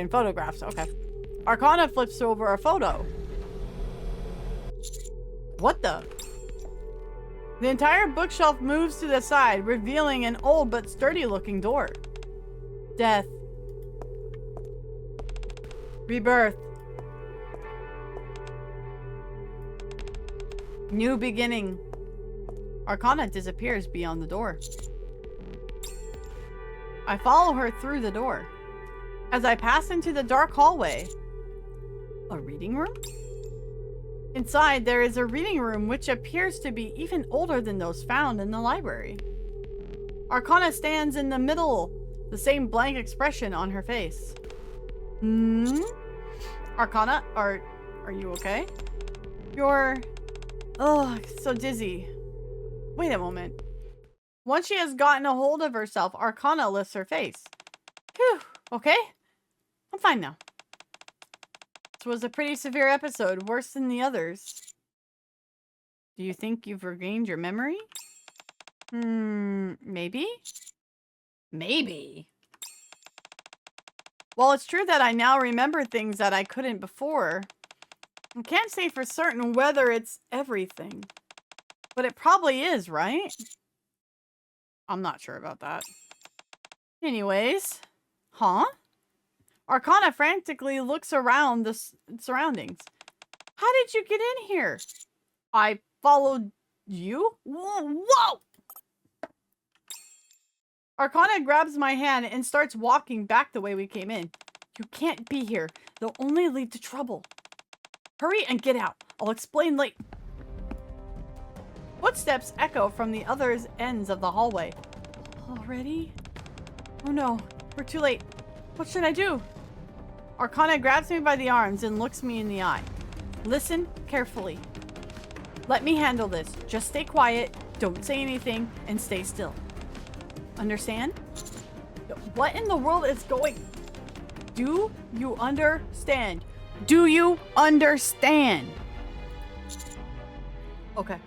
photographs. Okay. Arcana flips over a photo. What the? The entire bookshelf moves to the side, revealing an old but sturdy looking door. Death. Rebirth. New beginning. Arcana disappears beyond the door. I follow her through the door. As I pass into the dark hallway. A reading room? Inside, there is a reading room which appears to be even older than those found in the library. Arcana stands in the middle, the same blank expression on her face. Arcana, are you okay? You're... Ugh, so dizzy. Wait a moment. Once she has gotten a hold of herself, Arcana lifts her face. Phew, okay? I'm fine now. This was a pretty severe episode, worse than the others. Do you think you've regained your memory? Maybe? Maybe. Well, it's true that I now remember things that I couldn't before. I can't say for certain whether it's everything. But it probably is, right? I'm not sure about that. Anyways. Huh? Arcana frantically looks around the surroundings. How did you get in here? I followed you? Whoa! Arcana grabs my hand and starts walking back the way we came in. You can't be here. They'll only lead to trouble. Hurry and get out. I'll explain later. Footsteps echo from the other ends of the hallway. Already? Oh no, we're too late. What should I do? Arcana grabs me by the arms and looks me in the eye. Listen carefully. Let me handle this. Just stay quiet, don't say anything, and stay still. Understand? What in the world is going... Do you understand? Do you understand? Okay.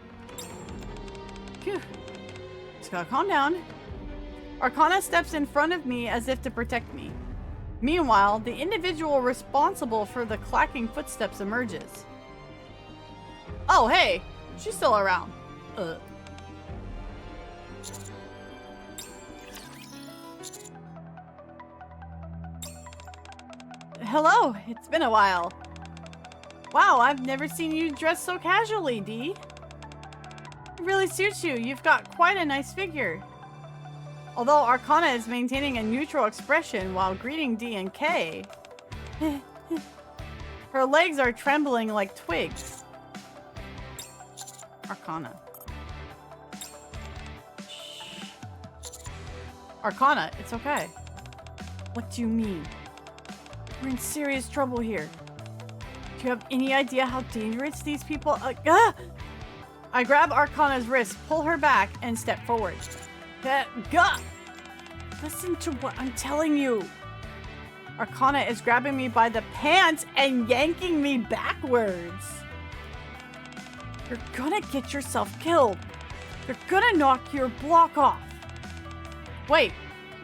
Phew. Just gotta calm down. Arcana steps in front of me as if to protect me. Meanwhile, the individual responsible for the clacking footsteps emerges. Oh, hey! She's still around. Hello, it's been a while. Wow, I've never seen you dressed so casually, Dee. It really suits you. You've got quite a nice figure. Although Arcana is maintaining a neutral expression while greeting D and K, her legs are trembling like twigs. Arcana. Shh. Arcana, it's okay. What do you mean? We're in serious trouble here. Do you have any idea how dangerous these people are? I grab Arcana's wrist, pull her back, and step forward. Listen to what I'm telling you. Arcana is grabbing me by the pants and yanking me backwards. You're gonna get yourself killed. You're gonna knock your block off. Wait,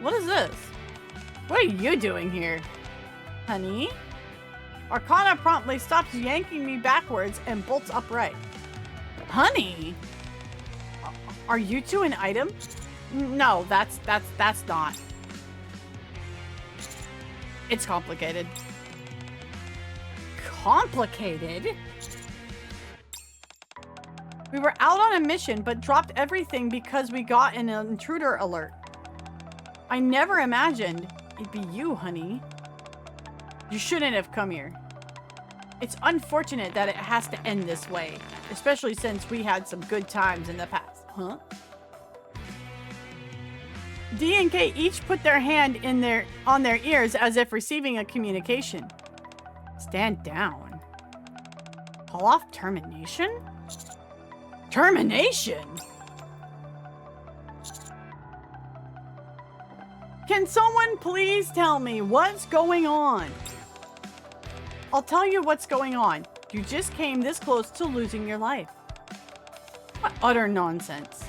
what is this? What are you doing here? Honey? Arcana promptly stops yanking me backwards and bolts upright. Honey? Are you two an item? No, that's not. It's complicated. Complicated? We were out on a mission, but dropped everything because we got an intruder alert. I never imagined it'd be you, honey. You shouldn't have come here. It's unfortunate that it has to end this way, especially since we had some good times in the past. Huh? D and K each put their hand on their ears as if receiving a communication. Stand down. Call off termination? Termination? Can someone please tell me what's going on? I'll tell you what's going on. You just came this close to losing your life. What utter nonsense.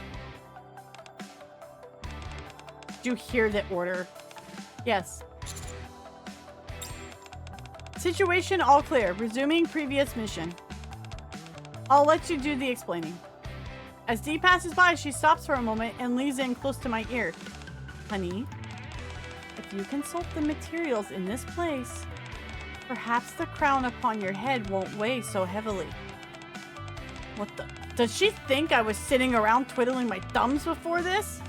Did you hear the order? Yes. Situation all clear. Resuming previous mission. I'll let you do the explaining. As Dee passes by, she stops for a moment and leans in close to my ear. Honey, if you consult the materials in this place, perhaps the crown upon your head won't weigh so heavily. What the? Does she think I was sitting around twiddling my thumbs before this?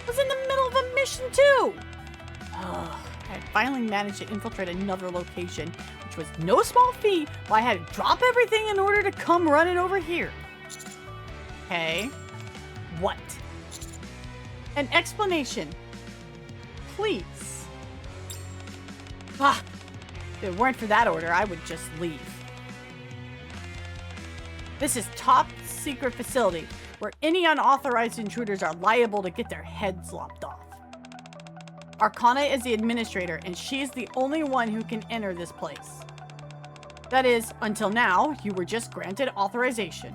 I was in the middle of a mission too! I finally managed to infiltrate another location, which was no small feat, but I had to drop everything in order to come running over here. Okay. What? An explanation. Please. Ah! If it weren't for that order, I would just leave. This is top secret facility where any unauthorized intruders are liable to get their heads lopped off. Arcana is the administrator, and she is the only one who can enter this place. That is, until now, you were just granted authorization.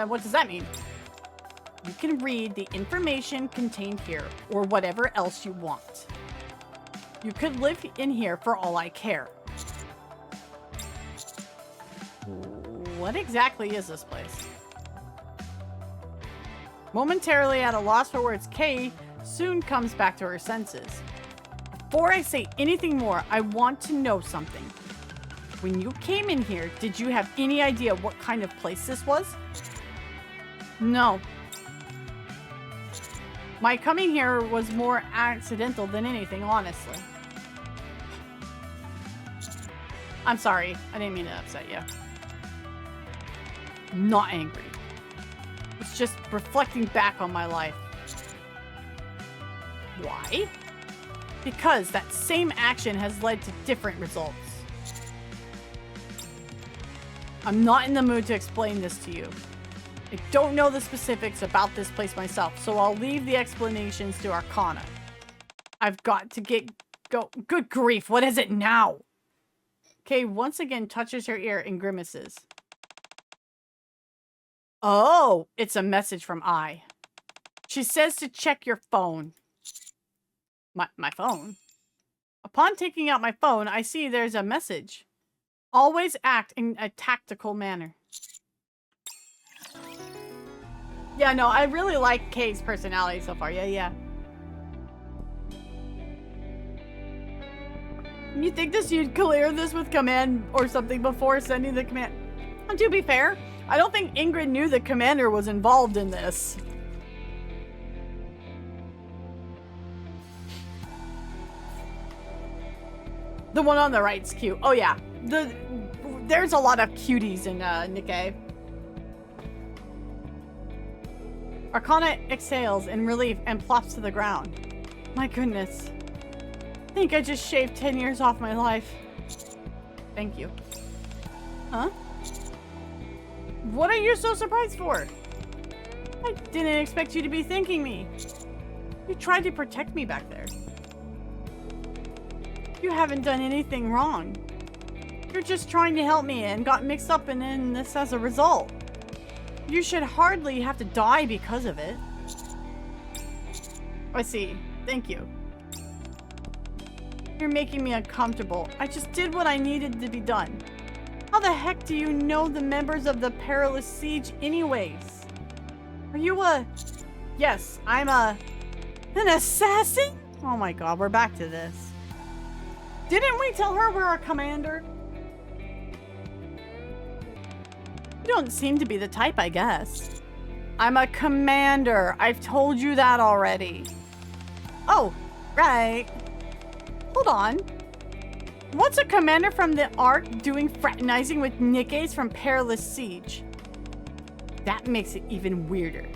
What does that mean? You can read the information contained here, or whatever else you want. You could live in here for all I care. What exactly is this place? Momentarily at a loss for words, Kay soon comes back to her senses. Before I say anything more, I want to know something. When you came in here, did you have any idea what kind of place this was? No. My coming here was more accidental than anything, honestly. I'm sorry. I didn't mean to upset you. I'm not angry. It's just reflecting back on my life. Why? Because that same action has led to different results. I'm not in the mood to explain this to you. I don't know the specifics about this place myself, so I'll leave the explanations to Arcana. I've got to go. Good grief, what is it now? Kay once again touches her ear and grimaces. Oh, it's a message from I. She says to check your phone. My phone? Upon taking out my phone, I see there's a message. Always act in a tactical manner. Yeah, no, I really like Kay's personality so far. Yeah. You think you'd clear this with command or something before sending the command? And to be fair, I don't think Ingrid knew the commander was involved in this. The one on the right's cute. Oh yeah, there's a lot of cuties in NIKKE. Arcana exhales in relief and plops to the ground. My goodness. I think I just shaved 10 years off my life. Thank you. Huh? What are you so surprised for? I didn't expect you to be thanking me. You tried to protect me back there. You haven't done anything wrong. You're just trying to help me and got mixed up in this as a result. You should hardly have to die because of it. I see. Thank you. You're making me uncomfortable. I just did what I needed to be done. How the heck do you know the members of the Perilous Siege anyways? Are you a... Yes, I'm an assassin? Oh my god, we're back to this. Didn't we tell her we're a commander? You don't seem to be the type, I guess. I'm a commander. I've told you that already. Oh, right. Hold on. What's a commander from the Ark doing fraternizing with NIKKEs from Perilous Siege? That makes it even weirder.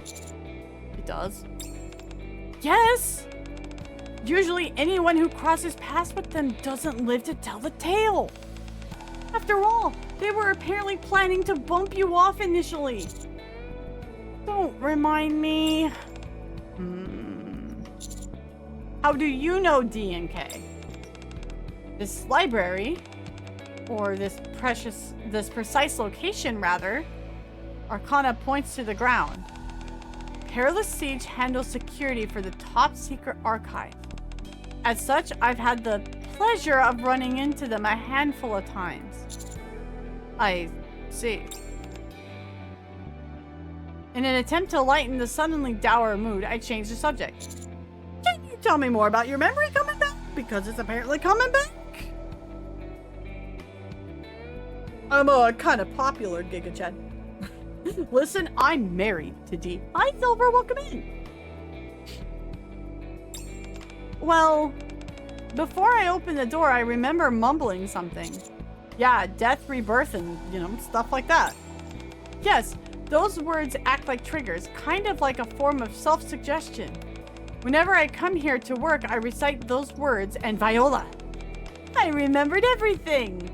It does? Yes! Usually anyone who crosses paths with them doesn't live to tell the tale. After all, they were apparently planning to bump you off initially. Don't remind me. How do you know D and K? This library, or this precise location rather, Arcana points to the ground. Perilous Siege handles security for the top secret archive. As such, I've had the pleasure of running into them a handful of times. I see. In an attempt to lighten the suddenly dour mood, I changed the subject. Can you tell me more about your memory coming back? Because it's apparently coming back. I'm a kind of popular Giga Chad. Listen, I'm married to D. Hi, Silver, welcome in. Well, before I opened the door, I remember mumbling something. Yeah, death, rebirth, and, you know, stuff like that. Yes, those words act like triggers, kind of like a form of self-suggestion. Whenever I come here to work, I recite those words, and Viola, I remembered everything.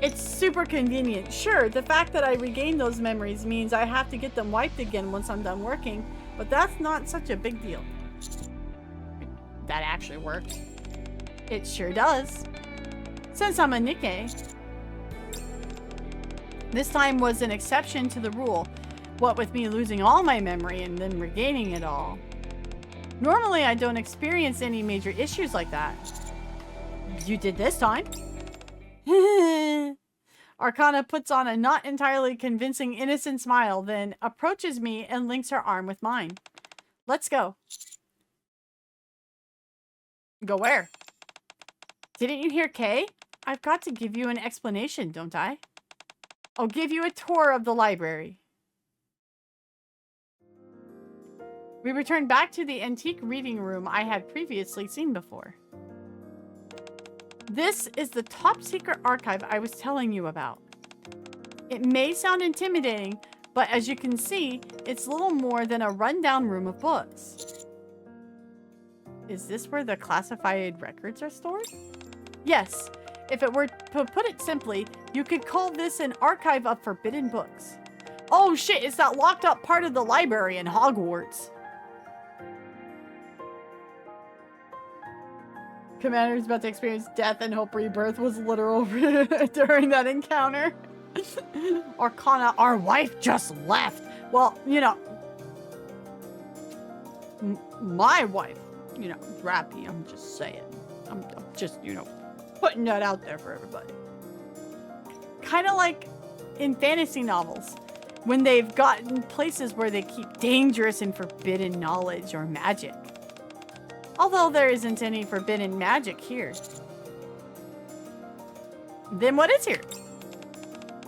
It's super convenient. Sure, the fact that I regain those memories means I have to get them wiped again once I'm done working, but that's not such a big deal. That actually works. It sure does. Since I'm a NIKKE, this time was an exception to the rule, what with me losing all my memory and then regaining it all. Normally, I don't experience any major issues like that. You did this time. Arcana puts on a not entirely convincing innocent smile, then approaches me and links her arm with mine. Let's go. Go where? Didn't you hear Kay? I've got to give you an explanation, don't I? I'll give you a tour of the library. We returned back to the antique reading room I had previously seen before. This is the top secret archive I was telling you about. It may sound intimidating, but as you can see, it's little more than a rundown room of books. Is this where the classified records are stored? Yes. If it were to put it simply, you could call this an archive of forbidden books. Oh shit, it's that locked up part of the library in Hogwarts. Commander's about to experience death and hope rebirth was literal during that encounter. Arcana, our wife just left. Well, you know, my wife, you know, Rappy, I'm just saying. I'm just, you know, putting that out there for everybody. Kind of like in fantasy novels, when they've gotten places where they keep dangerous and forbidden knowledge or magic. Although there isn't any forbidden magic here. Then what is here?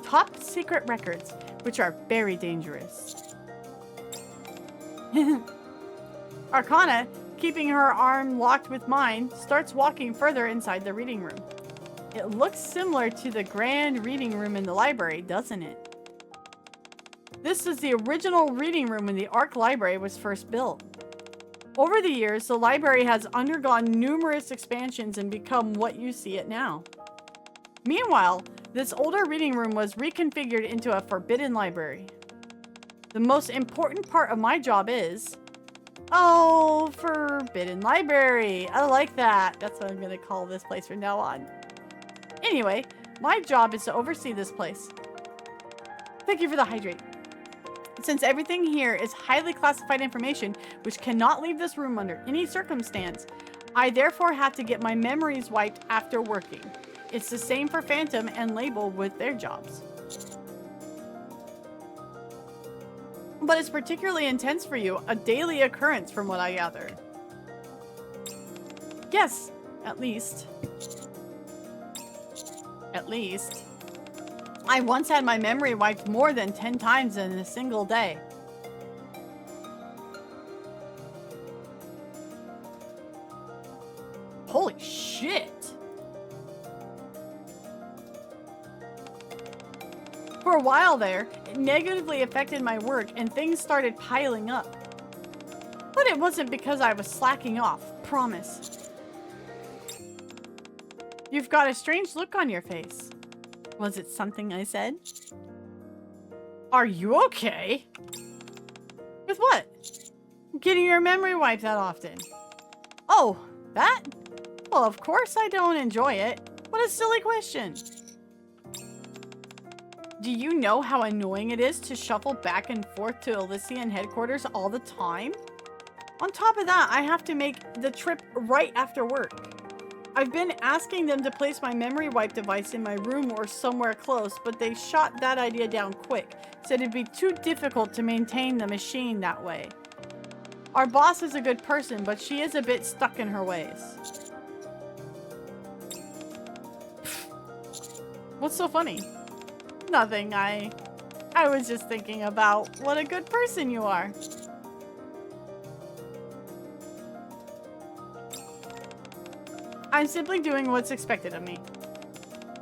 Top secret records, which are very dangerous. Arcana, keeping her arm locked with mine, starts walking further inside the reading room. It looks similar to the grand reading room in the library, doesn't it? This is the original reading room when the Ark Library was first built. Over the years, the library has undergone numerous expansions and become what you see it now. Meanwhile, this older reading room was reconfigured into a forbidden library. The most important part of my job is... Oh, forbidden library. I like that. That's what I'm going to call this place from now on. Anyway, my job is to oversee this place. Thank you for the hydrate. Since everything here is highly classified information, which cannot leave this room under any circumstance, I therefore have to get my memories wiped after working. It's the same for Phantom and Label with their jobs. But it's particularly intense for you, a daily occurrence from what I gather. Yes, at least. At least. I once had my memory wiped more than 10 times in a single day. Holy shit! For a while there, it negatively affected my work and things started piling up. But it wasn't because I was slacking off, promise. You've got a strange look on your face. Was it something I said? Are you okay? With what? Getting your memory wiped that often. Oh, that? Well, of course I don't enjoy it. What a silly question. Do you know how annoying it is to shuffle back and forth to Elysian headquarters all the time? On top of that, I have to make the trip right after work. I've been asking them to place my memory wipe device in my room or somewhere close, but they shot that idea down quick, said it'd be too difficult to maintain the machine that way. Our boss is a good person, but she is a bit stuck in her ways. What's so funny? Nothing, I was just thinking about what a good person you are. I'm simply doing what's expected of me.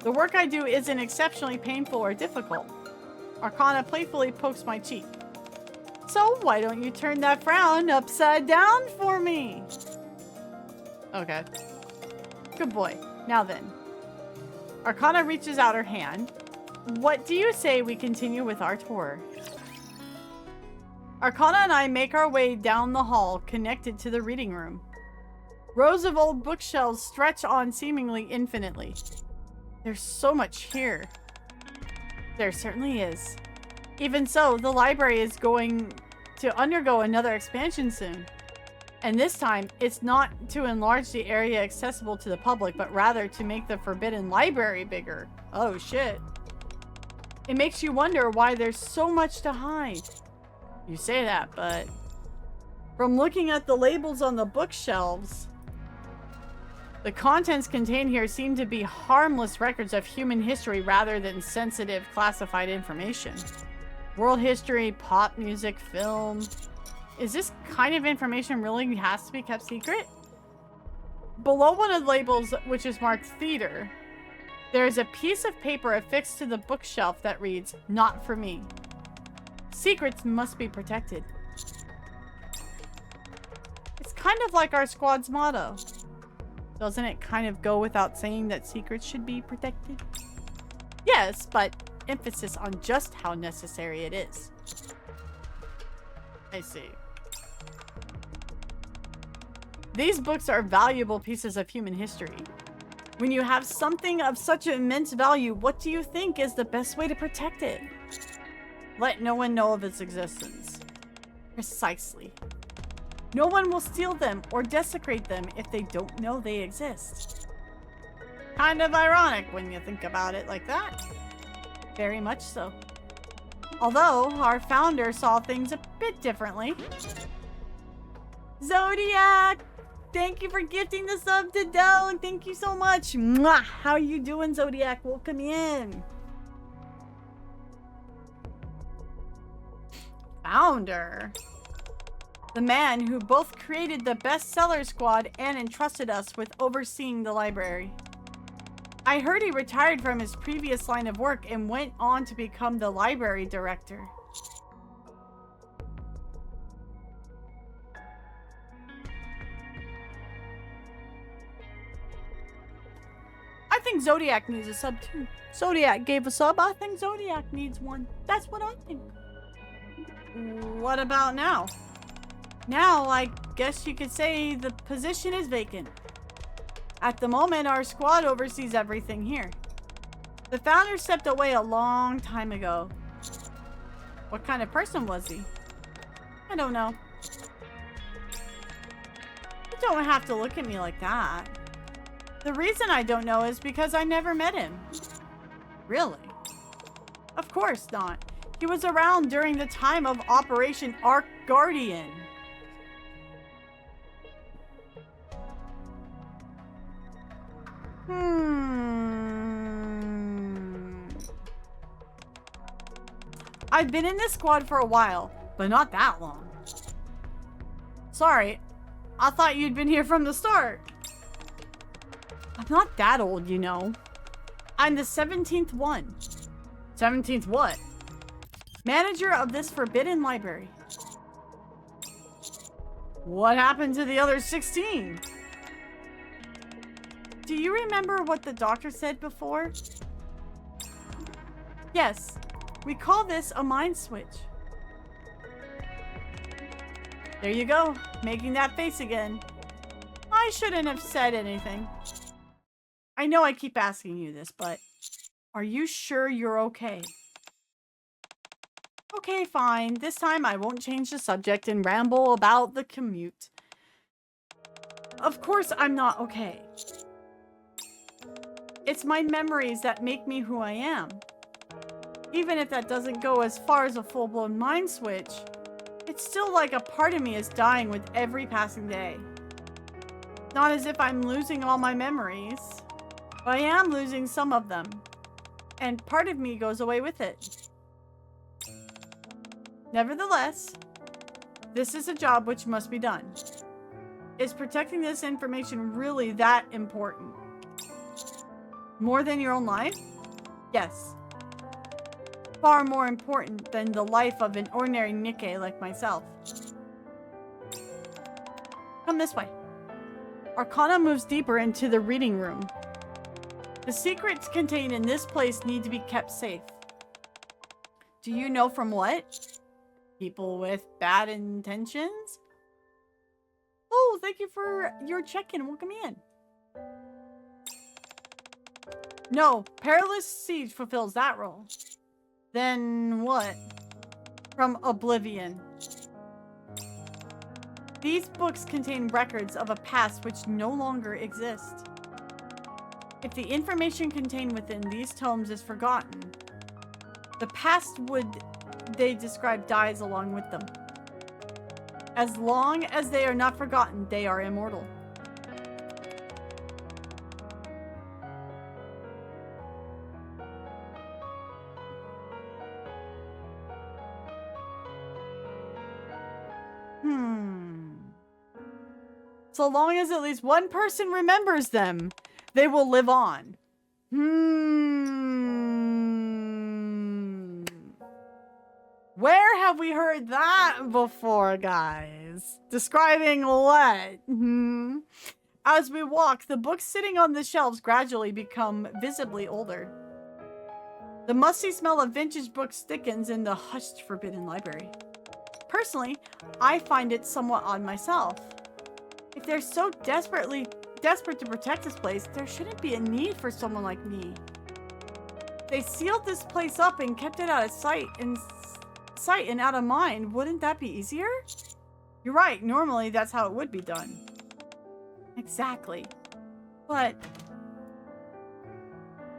The work I do isn't exceptionally painful or difficult. Arcana playfully pokes my cheek. So why don't you turn that frown upside down for me? Okay. Good boy. Now then. Arcana reaches out her hand. What do you say we continue with our tour? Arcana and I make our way down the hall connected to the reading room. Rows of old bookshelves stretch on seemingly infinitely. There's so much here. There certainly is. Even so, the library is going to undergo another expansion soon. And this time, it's not to enlarge the area accessible to the public, but rather to make the Forbidden Library bigger. Oh shit. It makes you wonder why there's so much to hide. You say that, but... from looking at the labels on the bookshelves... the contents contained here seem to be harmless records of human history rather than sensitive, classified information. World history, pop music, film... Is this kind of information really has to be kept secret? Below one of the labels, which is marked theater, there is a piece of paper affixed to the bookshelf that reads, "Not for me. Secrets must be protected." It's kind of like our squad's motto. Doesn't it kind of go without saying that secrets should be protected? Yes, but emphasis on just how necessary it is. I see. These books are valuable pieces of human history. When you have something of such immense value, what do you think is the best way to protect it? Let no one know of its existence. Precisely. No one will steal them or desecrate them if they don't know they exist. Kind of ironic when you think about it like that. Very much so. Although, our founder saw things a bit differently. Zodiac! Thank you for gifting the sub to Dell. Thank you so much. Mwah! How are you doing, Zodiac? Welcome in. Founder. The man who both created the bestseller squad and entrusted us with overseeing the library. I heard he retired from his previous line of work and went on to become the library director. I think Zodiac needs a sub too. Zodiac gave a sub. I think Zodiac needs one. That's what I think. What about now? Now, I guess you could say the position is vacant. At the moment, our squad oversees everything here. The founder stepped away a long time ago. What kind of person was he? I don't know. You don't have to look at me like that. The reason I don't know is because I never met him. Really? Of course not. He was around during the time of Operation Ark Guardian. I've been in this squad for a while, but not that long. Sorry, I thought you'd been here from the start. I'm not that old, you know. I'm the 17th one. 17th what? Manager of this forbidden library. What happened to the other 16? Do you remember what the doctor said before? Yes, we call this a mind switch. There you go, making that face again. I shouldn't have said anything. I know I keep asking you this, but are you sure you're okay? Okay, fine. This time I won't change the subject and ramble about the commute. Of course I'm not okay. It's my memories that make me who I am. Even if that doesn't go as far as a full-blown mind switch, it's still like a part of me is dying with every passing day. Not as if I'm losing all my memories, but I am losing some of them. And part of me goes away with it. Nevertheless, this is a job which must be done. Is protecting this information really that important? More than your own life? Yes. Far more important than the life of an ordinary NIKKE like myself. Come this way. Arcane moves deeper into the reading room. The secrets contained in this place need to be kept safe. Do you know from what? People with bad intentions? Oh, thank you for your check-in. Welcome in. No, Perilous Siege fulfills that role. Then what? From Oblivion. These books contain records of a past which no longer exists. If the information contained within these tomes is forgotten, the past they describe dies along with them. As long as they are not forgotten, they are immortal. So long as at least one person remembers them, they will live on. Where have we heard that before, guys? Describing what? As we walk, the books sitting on the shelves gradually become visibly older. The musty smell of vintage books thickens in the hushed forbidden library. Personally, I find it somewhat odd myself. If they're so desperate to protect this place, there shouldn't be a need for someone like me. They sealed this place up and kept it out of sight and out of mind. Wouldn't that be easier? You're right. Normally, that's how it would be done. Exactly. But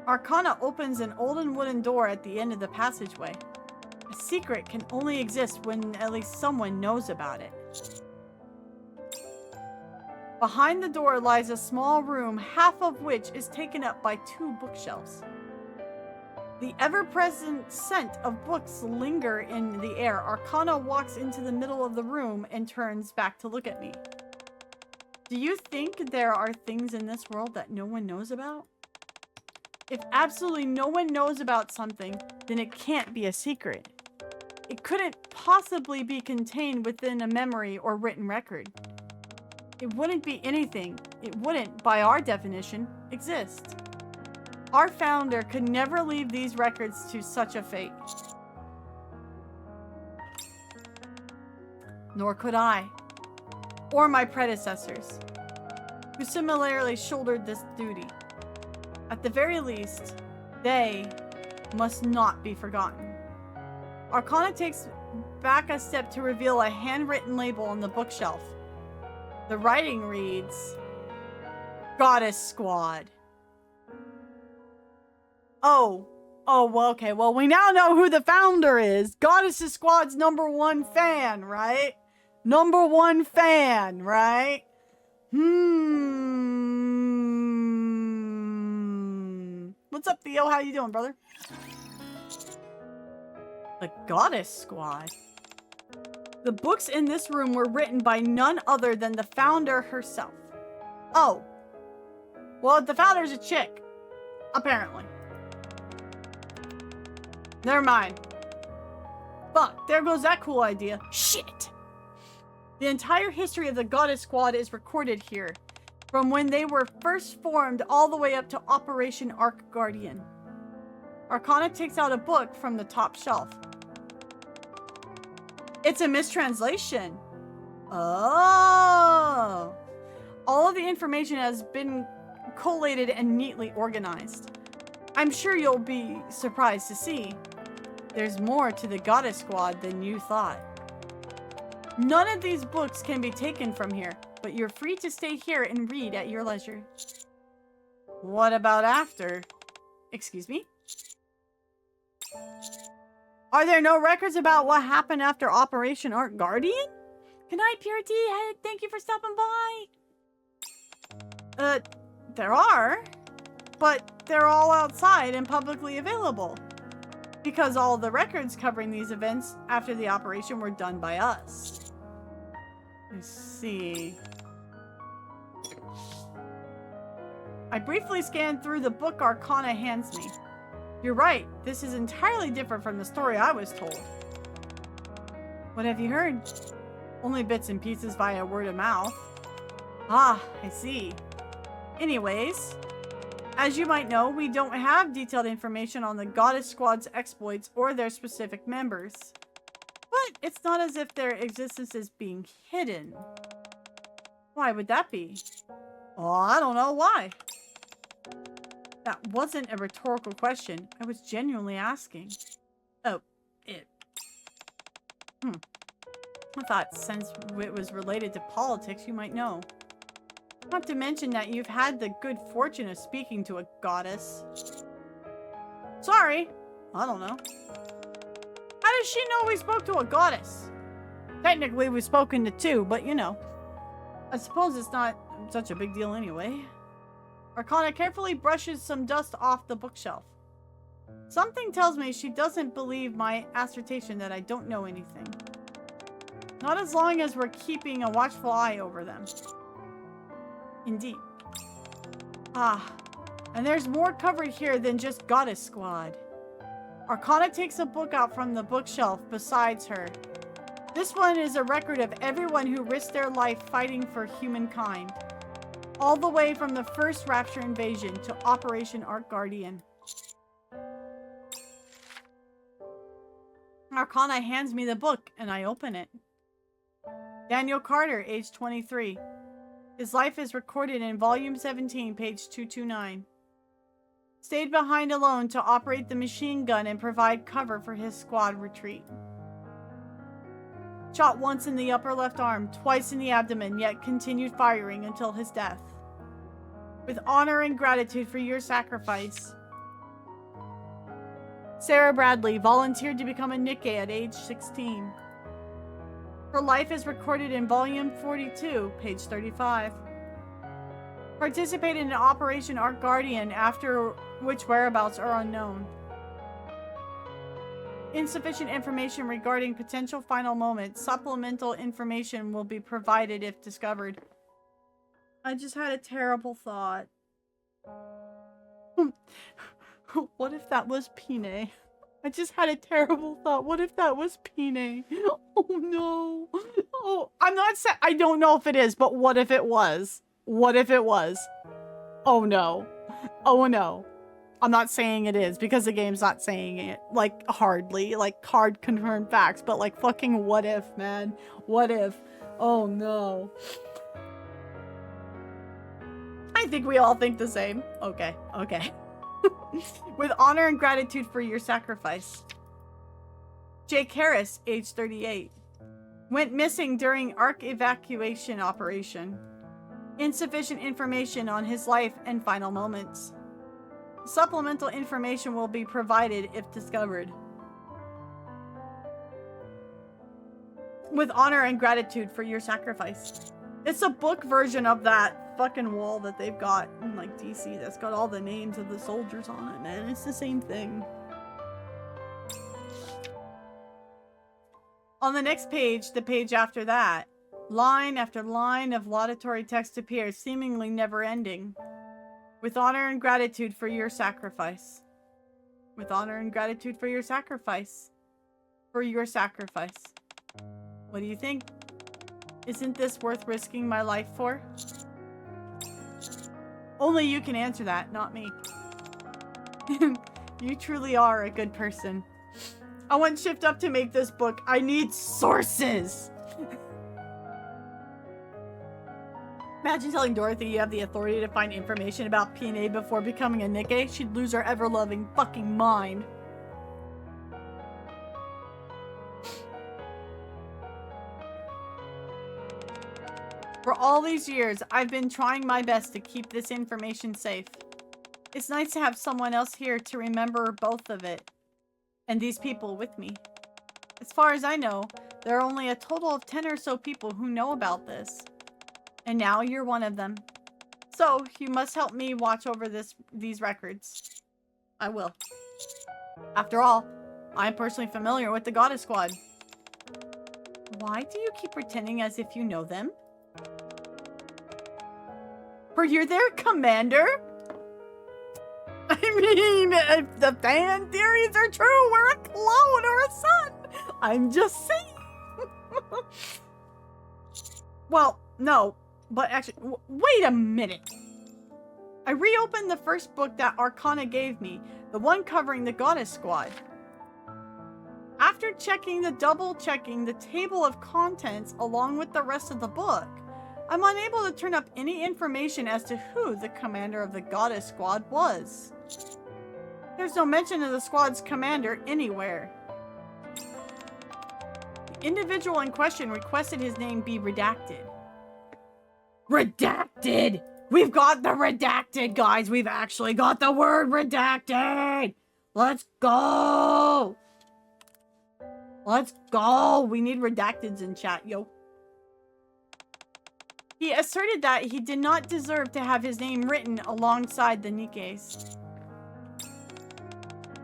Arcana opens an olden wooden door at the end of the passageway. A secret can only exist when at least someone knows about it. Behind the door lies a small room, half of which is taken up by 2 bookshelves. The ever-present scent of books linger in the air. Arcana walks into the middle of the room and turns back to look at me. Do you think there are things in this world that no one knows about? If absolutely no one knows about something, then it can't be a secret. It couldn't possibly be contained within a memory or written record. It wouldn't be anything. It wouldn't, by our definition, exist. Our founder could never leave these records to such a fate. Nor could I. Or my predecessors, who similarly shouldered this duty. At the very least, they must not be forgotten. Arcana takes back a step to reveal a handwritten label on the bookshelf. The writing reads, Goddess Squad. Oh, well, okay. Well, we now know who the founder is. Goddess Squad's #1 fan, right? #1 fan, right? What's up, Theo? How you doing, brother? The Goddess Squad. The books in this room were written by none other than the founder herself. Oh. Well, the founder's a chick. Apparently. Never mind. But there goes that cool idea. Shit. The entire history of the Goddess Squad is recorded here. From when they were first formed all the way up to Operation Ark Guardian. Arcana takes out a book from the top shelf. It's a mistranslation. Oh. All of the information has been collated and neatly organized. I'm sure you'll be surprised to see there's more to the Goddess Squad than you thought. None of these books can be taken from here, but you're free to stay here and read at your leisure. What about after? Excuse me? Are there no records about what happened after Operation Ark Guardian? Good night, Purity. Hey, thank you for stopping by. There are, but they're all outside and publicly available. Because all the records covering these events after the operation were done by us. Let's see. I briefly scanned through the book Arcana hands me. You're right, this is entirely different from the story I was told. What have you heard? Only bits and pieces via word of mouth. Ah, I see. Anyways, as you might know, we don't have detailed information on the Goddess Squad's exploits or their specific members. But it's not as if their existence is being hidden. Why would that be? Oh, I don't know why. That wasn't a rhetorical question. I was genuinely asking. Oh, it. I thought since it was related to politics, you might know. Not to mention that you've had the good fortune of speaking to a goddess. Sorry. I don't know. How does she know we spoke to a goddess? Technically, we've spoken to 2, but you know. I suppose it's not such a big deal anyway. Arcana carefully brushes some dust off the bookshelf. Something tells me she doesn't believe my assertion that I don't know anything. Not as long as we're keeping a watchful eye over them. Indeed. Ah, and there's more covered here than just Goddess Squad. Arcana takes a book out from the bookshelf besides her. This one is a record of everyone who risked their life fighting for humankind. All the way from the first Rapture invasion to Operation Ark Guardian. Arcana hands me the book and I open it. Daniel Carter, age 23. His life is recorded in volume 17, page 229. Stayed behind alone to operate the machine gun and provide cover for his squad retreat. Shot once in the upper left arm, twice in the abdomen, yet continued firing until his death. With honor and gratitude for your sacrifice. Sarah Bradley volunteered to become a NIKKE at age 16. Her life is recorded in volume 42, page 35. Participated in Operation Ark Guardian, after which whereabouts are unknown. Insufficient information regarding potential final moments. Supplemental information will be provided if discovered. I just had a terrible thought. What if that was Pine? I just had a terrible thought. What if that was Pine? Oh no. Oh, I'm not saying, I don't know if it is, but what if it was? What if it was? Oh no. Oh no. I'm not saying it is because the game's not saying it. Like, hardly. Like, hard confirmed facts. But like, fucking what if, man? What if? Oh no. I think we all think the same. Okay. Okay. With honor and gratitude for your sacrifice. Jake Harris, age 38. Went missing during Ark evacuation operation. Insufficient information on his life and final moments. Supplemental information will be provided if discovered. With honor and gratitude for your sacrifice. It's a book version of that fucking wall that they've got in like DC that's got all the names of the soldiers on it, man. It's the same thing. On the next page, the page after that, line after line of laudatory text appears, seemingly never ending. With honor and gratitude for your sacrifice. With honor and gratitude for your sacrifice. For your sacrifice. What do you think? Isn't this worth risking my life for? Only you can answer that, not me. You truly are a good person. I want Shift Up to make this book. I need sources! Imagine telling Dorothy you have the authority to find information about PNA before becoming a NIKKE. She'd lose her ever-loving fucking mind. For all these years, I've been trying my best to keep this information safe. It's nice to have someone else here to remember both of it. And these people with me. As far as I know, there are only a total of 10 or so people who know about this. And now you're one of them. So, you must help me watch over these records. I will. After all, I'm personally familiar with the Goddess Squad. Why do you keep pretending as if you know them? Were you their commander? I mean, if the fan theories are true, we're a clone or a son. I'm just saying. Well, no. But actually, wait a minute. I reopened the first book that Arcana gave me, the one covering the Goddess Squad. After double-checking the table of contents along with the rest of the book, I'm unable to turn up any information as to who the commander of the Goddess Squad was. There's no mention of the squad's commander anywhere. The individual in question requested his name be redacted. Redacted! We've got the redacted, guys! We've actually got the word redacted! Let's go! Let's go! We need redacteds in chat, yo. He asserted that he did not deserve to have his name written alongside the NIKKE's.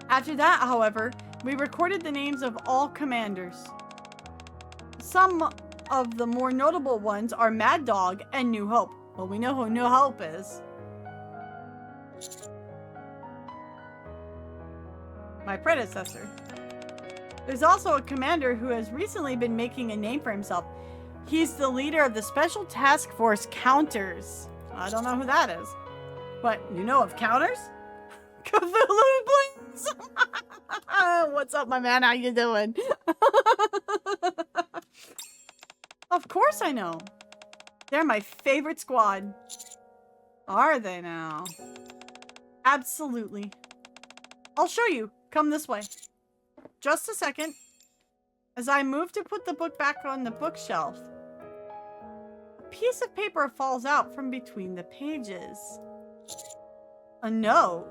After that, however, we recorded the names of all commanders. Some of the more notable ones are Mad Dog and New Hope. Well, we know who No Hope is. My predecessor. There's also a commander who has recently been making a name for himself. He's the leader of the Special Task Force Counters. I don't know who that is. But you know of Counters? Cthulhu Blings! What's up, my man? How you doing? Of course I know. They're my favorite squad. Are they now? Absolutely. I'll show you. Come this way. Just a second. As I move to put the book back on the bookshelf, a piece of paper falls out from between the pages. A note.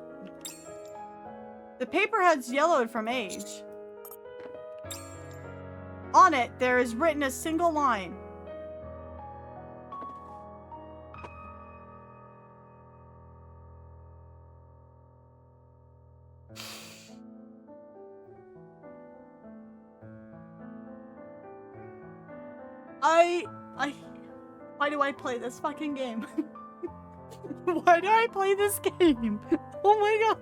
The paper has yellowed from age. On it, there is written a single line. Why do I play this fucking game? Why do I play this game? Oh my god.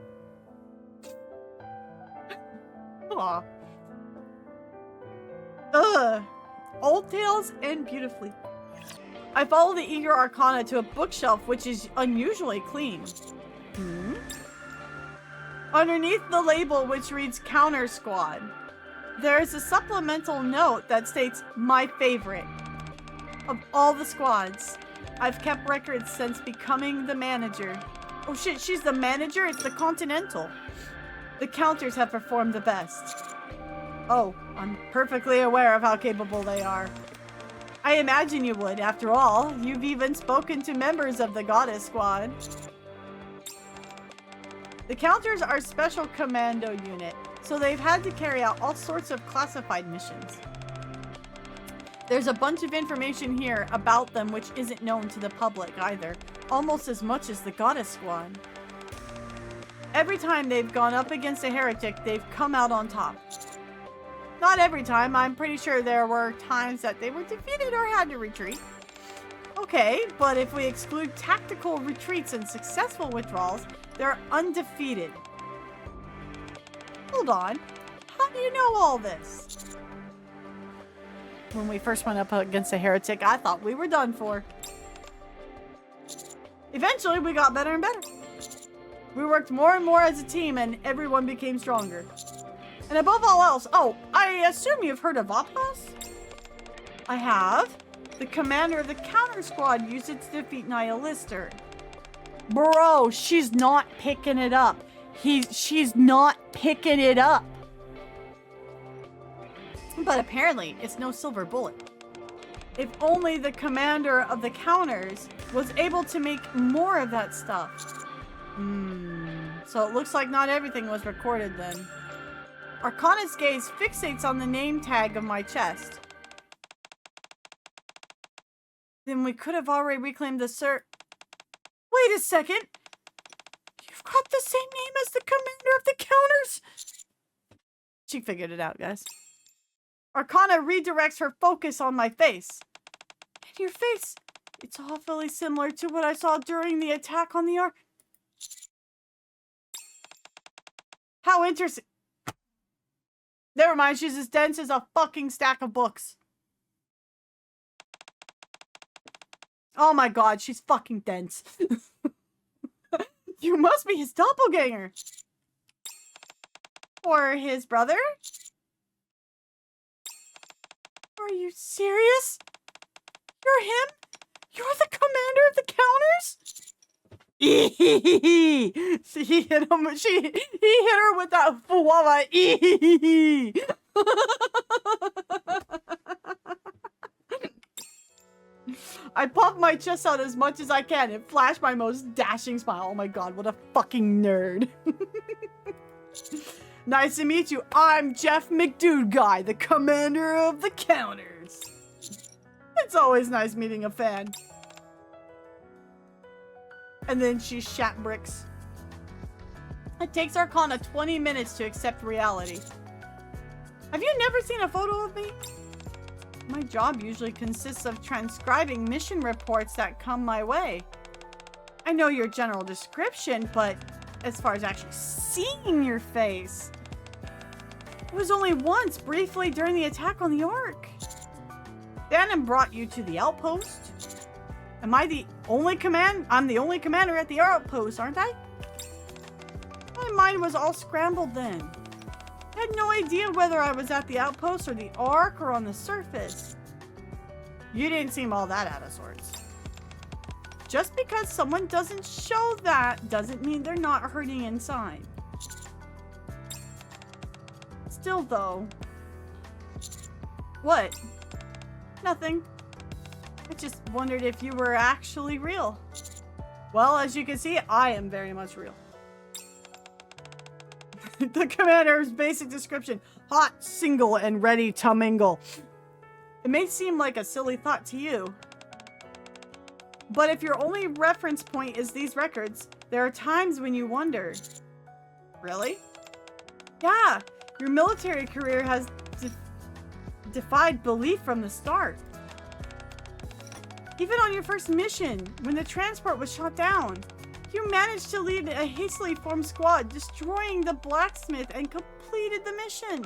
Aw. Ugh. Old Tales End beautifully. I follow the eager Arcana to a bookshelf which is unusually clean. Underneath the label which reads Counter Squad, there is a supplemental note that states, my favorite. Of all the squads, I've kept records since becoming the manager. Oh shit, she's the manager? It's the Continental. The Counters have performed the best. Oh, I'm perfectly aware of how capable they are. I imagine you would. After all, you've even spoken to members of the Goddess Squad. The Counters are special commando unit, so they've had to carry out all sorts of classified missions. There's a bunch of information here about them which isn't known to the public either, almost as much as the Goddess Squad. Every time they've gone up against a heretic, they've come out on top. Not every time, I'm pretty sure there were times that they were defeated or had to retreat. Okay, but if we exclude tactical retreats and successful withdrawals, they're undefeated. Hold on, how do you know all this? When we first went up against a heretic, I thought we were done for. Eventually, we got better and better. We worked more and more as a team, and everyone became stronger. And above all else, oh, I assume you've heard of Vapas? I have. The commander of the Counter Squad used it to defeat Nihilister. Bro, she's not picking it up. She's not picking it up. But apparently, it's no silver bullet. If only the commander of the Counters was able to make more of that stuff. So it looks like not everything was recorded then. Arcana's gaze fixates on the name tag of my chest. Then we could have already reclaimed the Wait a second! You've got the same name as the commander of the Counters! She figured it out, guys. Arcana redirects her focus on my face. And your face, it's awfully similar to what I saw during the attack on the Ark. How interesting. Never mind, she's as dense as a fucking stack of books. Oh my god, she's fucking dense. You must be his doppelganger. Or his brother? Are you serious? You're him? You're the commander of the Counters? See, he hit him. He hit her with that fuwama. I pop my chest out as much as I can and flash my most dashing smile. Oh my god, what a fucking nerd. Nice to meet you. I'm Jeff McDude Guy, the commander of the Counters. It's always nice meeting a fan. And then she shat bricks. It takes Arcana 20 minutes to accept reality. Have you never seen a photo of me? My job usually consists of transcribing mission reports that come my way. I know your general description, but as far as actually seeing your face, it was only once, briefly, during the attack on the Ark. Bannon brought you to the outpost. Am I the only I'm the only commander at the outpost, aren't I? My mind was all scrambled then. I had no idea whether I was at the outpost or the Ark or on the surface. You didn't seem all that out of sorts. Just because someone doesn't show that doesn't mean they're not hurting inside. Still though. What? Nothing. I just wondered if you were actually real. Well, as you can see, I am very much real. The commander's basic description: hot, single, and ready to mingle. It may seem like a silly thought to you, but if your only reference point is these records, there are times when you wonder. Really? Yeah, your military career has defied belief from the start. Even on your first mission, when the transport was shot down, you managed to lead a hastily formed squad, destroying the blacksmith, and completed the mission.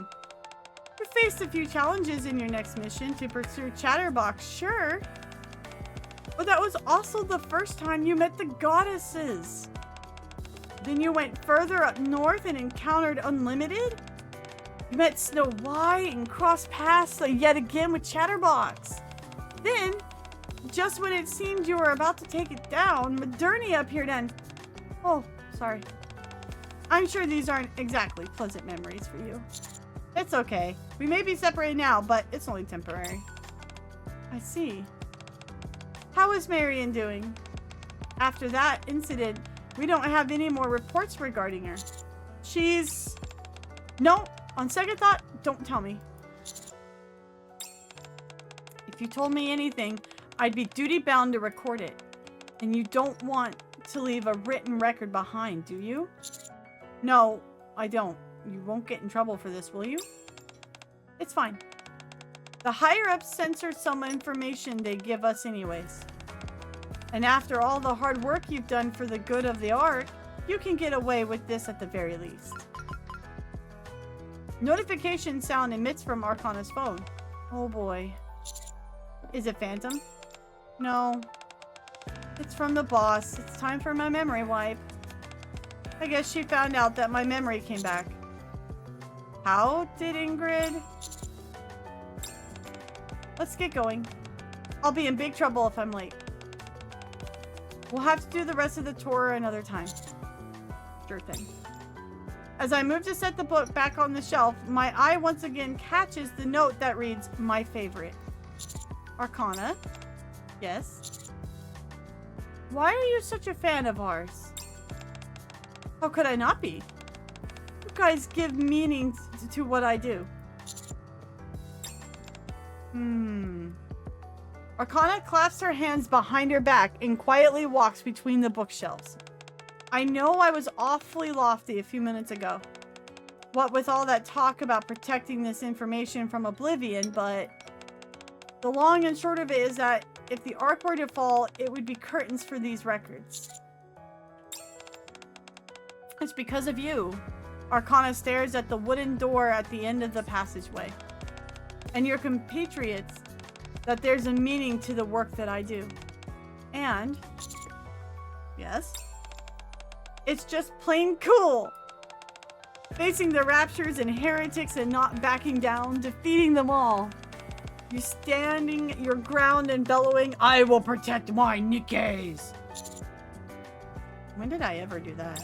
You faced a few challenges in your next mission to pursue Chatterbox, sure. But that was also the first time you met the goddesses. Then you went further up north and encountered Unlimited. You met Snow White and crossed paths yet again with Chatterbox. Then, just when it seemed you were about to take it down, Modernia appeared and... Oh, sorry. I'm sure these aren't exactly pleasant memories for you. It's okay. We may be separated now, but it's only temporary. I see. How is Marion doing? After that incident, we don't have any more reports regarding her. She's... No, on second thought, don't tell me. If you told me anything, I'd be duty-bound to record it. And you don't want to leave a written record behind, do you? No, I don't. You won't get in trouble for this, will you? It's fine. The higher-ups censor some information they give us anyways. And after all the hard work you've done for the good of the Ark, you can get away with this at the very least. Notification sound emits from Arcana's phone. Oh boy. Is it Phantom? No. It's from the boss. It's time for my memory wipe. I guess she found out that my memory came back. How did Ingrid? Let's get going. I'll be in big trouble if I'm late. We'll have to do the rest of the tour another time. Sure thing. As I move to set the book back on the shelf, my eye once again catches the note that reads, "My favorite." Arcana? Yes? Why are you such a fan of ours? How could I not be? You guys give meaning to what I do. Arcana clasps her hands behind her back and quietly walks between the bookshelves. I know I was awfully lofty a few minutes ago. What with all that talk about protecting this information from oblivion, but the long and short of it is that if the Ark were to fall, it would be curtains for these records. It's because of you. Arcana stares at the wooden door at the end of the passageway. And your compatriots, that there's a meaning to the work that I do. And, yes, it's just plain cool. Facing the raptures and heretics and not backing down, defeating them all. You standing your ground and bellowing, "I will protect my NIKKEs." When did I ever do that?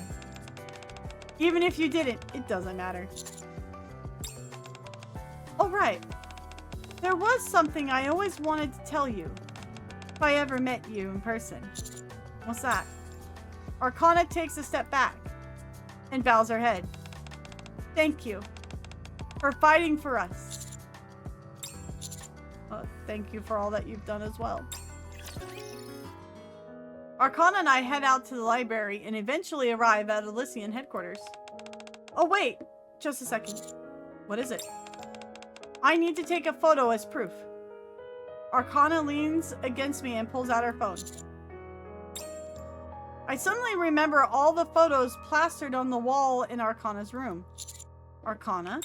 Even if you didn't, it doesn't matter. Oh, right. There was something I always wanted to tell you. If I ever met you in person. What's that? Arcana takes a step back and bows her head. Thank you for fighting for us. Thank you for all that you've done as well. Arcana and I head out to the library and eventually arrive at Elysian headquarters. Oh wait, just a second. What is it? I need to take a photo as proof. Arcana leans against me and pulls out her phone. I suddenly remember all the photos plastered on the wall in Arcana's room. Arcana?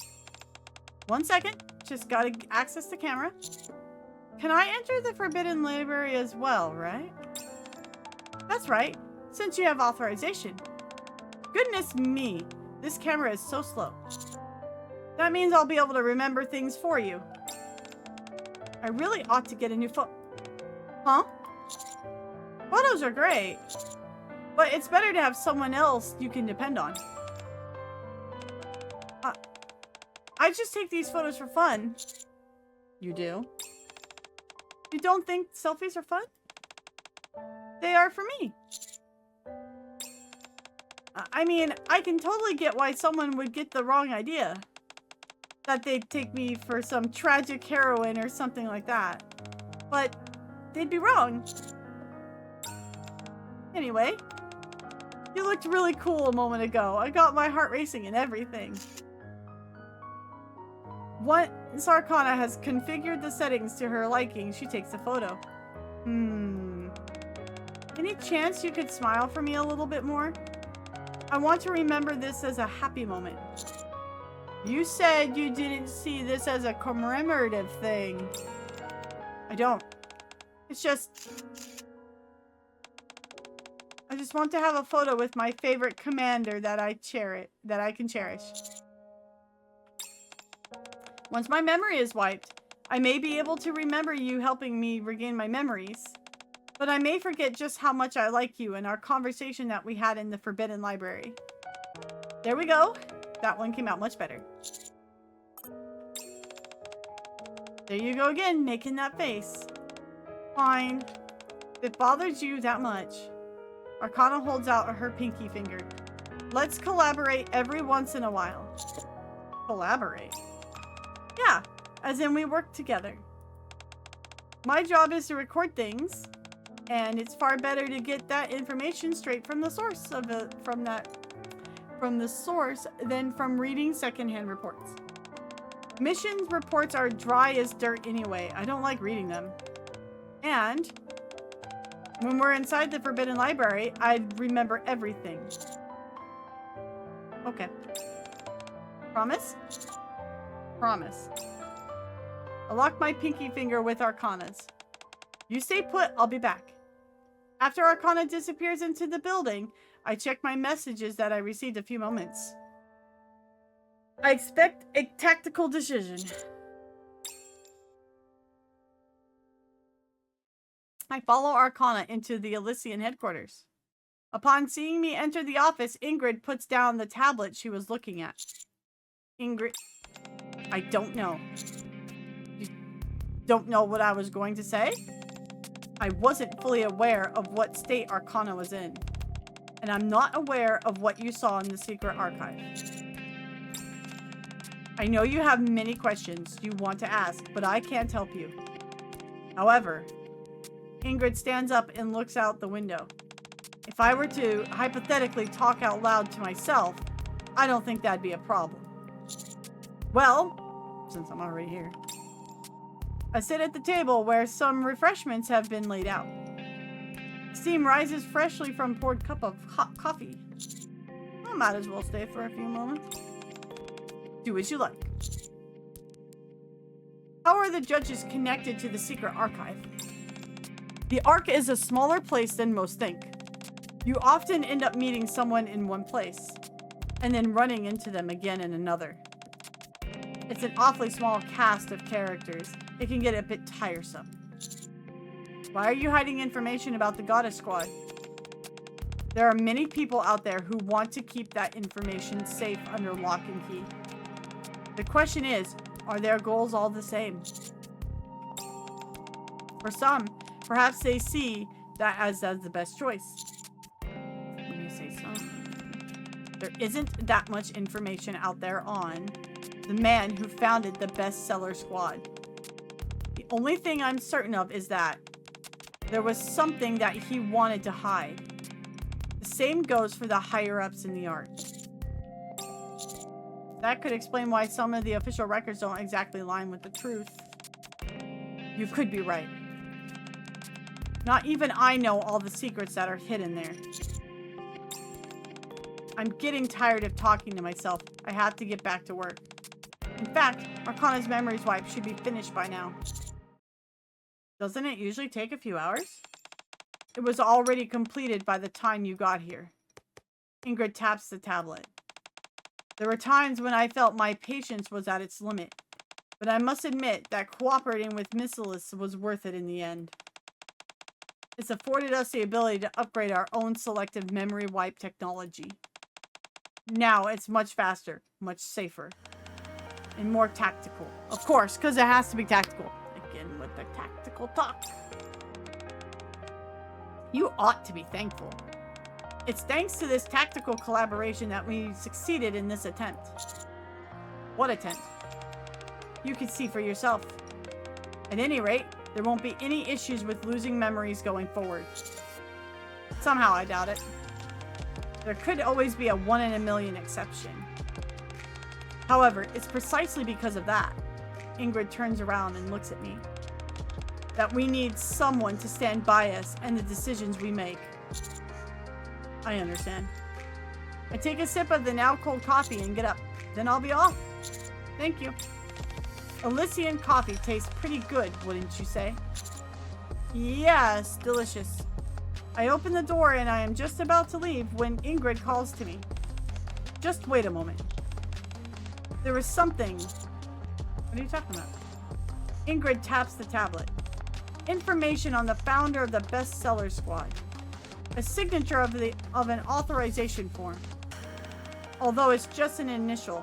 1 second. Just gotta access the camera. Can I enter the Forbidden Library as well, right? That's right, since you have authorization. Goodness me, this camera is so slow. That means I'll be able to remember things for you. I really ought to get a new phone. Huh? Photos are great, but it's better to have someone else you can depend on. I just take these photos for fun. You do? You don't think selfies are fun? They are for me. I mean, I can totally get why someone would get the wrong idea. That they'd take me for some tragic heroine or something like that. But they'd be wrong. Anyway, you looked really cool a moment ago. I got my heart racing and everything. Once Arcana has configured the settings to her liking, she takes a photo. Any chance you could smile for me a little bit more? I want to remember this as a happy moment. You said you didn't see this as a commemorative thing. I don't. It's just... I just want to have a photo with my favorite commander that I can cherish. Once my memory is wiped, I may be able to remember you helping me regain my memories. But I may forget just how much I like you and our conversation that we had in the Forbidden Library. There we go. That one came out much better. There you go again, making that face. Fine. If it bothers you that much. Arcana holds out her pinky finger. Let's collaborate every once in a while. Collaborate? Yeah, as in we work together. My job is to record things, and it's far better to get that information straight from the source of it, from the source than from reading secondhand reports. Mission reports are dry as dirt anyway. I don't like reading them. And when we're inside the Forbidden Library, I'd remember everything. Okay. Promise? Promise. I lock my pinky finger with Arcana's. You stay put, I'll be back. After Arcana disappears into the building, I check my messages that I received a few moments. I expect a tactical decision. I follow Arcana into the Elysian headquarters. Upon seeing me enter the office, Ingrid puts down the tablet she was looking at. Ingrid... I don't know. You don't know what I was going to say? I wasn't fully aware of what state Arcana was in. And I'm not aware of what you saw in the secret archive. I know you have many questions you want to ask, but I can't help you. However, Ingrid stands up and looks out the window. If I were to hypothetically talk out loud to myself, I don't think that'd be a problem. Well, since I'm already here, I sit at the table where some refreshments have been laid out. Steam rises freshly from poured cup of hot coffee. I might as well stay for a few moments. Do as you like. How are the judges connected to the secret archive? The Ark is a smaller place than most think. You often end up meeting someone in one place, and then running into them again in another. It's an awfully small cast of characters. It can get a bit tiresome. Why are you hiding information about the Goddess Squad? There are many people out there who want to keep that information safe under lock and key. The question is, are their goals all the same? For some, perhaps they see that as the best choice. When you say some, there isn't that much information out there on the man who founded the bestseller squad. The only thing I'm certain of is that there was something that he wanted to hide. The same goes for the higher-ups in the Ark. That could explain why some of the official records don't exactly line with the truth. You could be right. Not even I know all the secrets that are hidden there. I'm getting tired of talking to myself. I have to get back to work. In fact, Arcane's memories wipe should be finished by now. Doesn't it usually take a few hours? It was already completed by the time you got here. Ingrid taps the tablet. There were times when I felt my patience was at its limit, but I must admit that cooperating with Missilus was worth it in the end. It's afforded us the ability to upgrade our own selective memory wipe technology. Now it's much faster, much safer, and more tactical. Of course, because it has to be tactical. Again with the tactical talk. You ought to be thankful. It's thanks to this tactical collaboration that we succeeded in this attempt. What attempt? You can see for yourself. At any rate, there won't be any issues with losing memories going forward. Somehow I doubt it. There could always be a 1 in a million exception. However, it's precisely because of that, Ingrid turns around and looks at me, that we need someone to stand by us and the decisions we make. I understand. I take a sip of the now cold coffee and get up. Then I'll be off. Thank you. Elysian coffee tastes pretty good, wouldn't you say? Yes, delicious. I open the door and I am just about to leave when Ingrid calls to me. Just wait a moment. There is something. What are you talking about? Ingrid taps the tablet. Information on the founder of the bestseller squad. A signature of an authorization form. Although it's just an initial.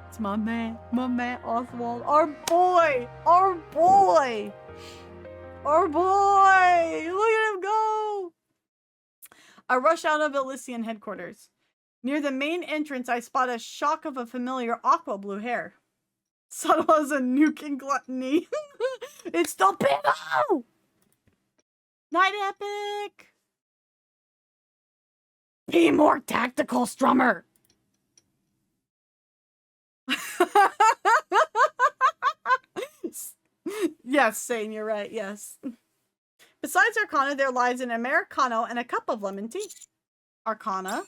It's my man Oswald. Our boy! Our boy! Our boy! Look at him go! I rush out of Elysian headquarters. Near the main entrance, I spot a shock of a familiar aqua blue hair. Subtle as a nuke in gluttony. It's the Pimmo! Night Epic! Be more tactical, Strummer! Yes, Sane, you're right, yes. Besides Arcana, there lies an Americano and a cup of lemon tea. Arcana?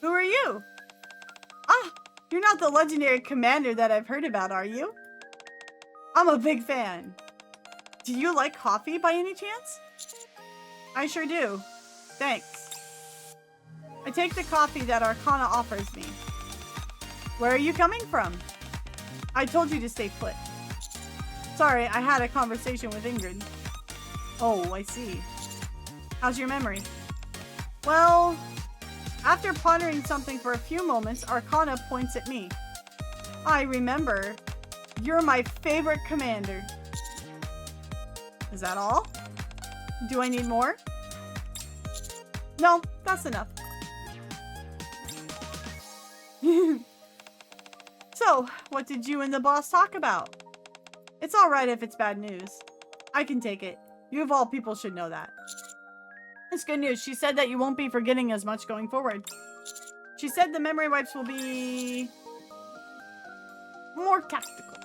Who are you? Ah, you're not the legendary commander that I've heard about, are you? I'm a big fan. Do you like coffee by any chance? I sure do. Thanks. I take the coffee that Arcana offers me. Where are you coming from? I told you to stay put. Sorry, I had a conversation with Ingrid. Oh, I see. How's your memory? Well, after pondering something for a few moments, Arcana points at me. I remember. You're my favorite commander. Is that all? Do I need more? No, that's enough. So, what did you and the boss talk about? It's alright if it's bad news. I can take it. You of all people should know that. It's good news. She said that you won't be forgetting as much going forward. She said the memory wipes will be more tactical.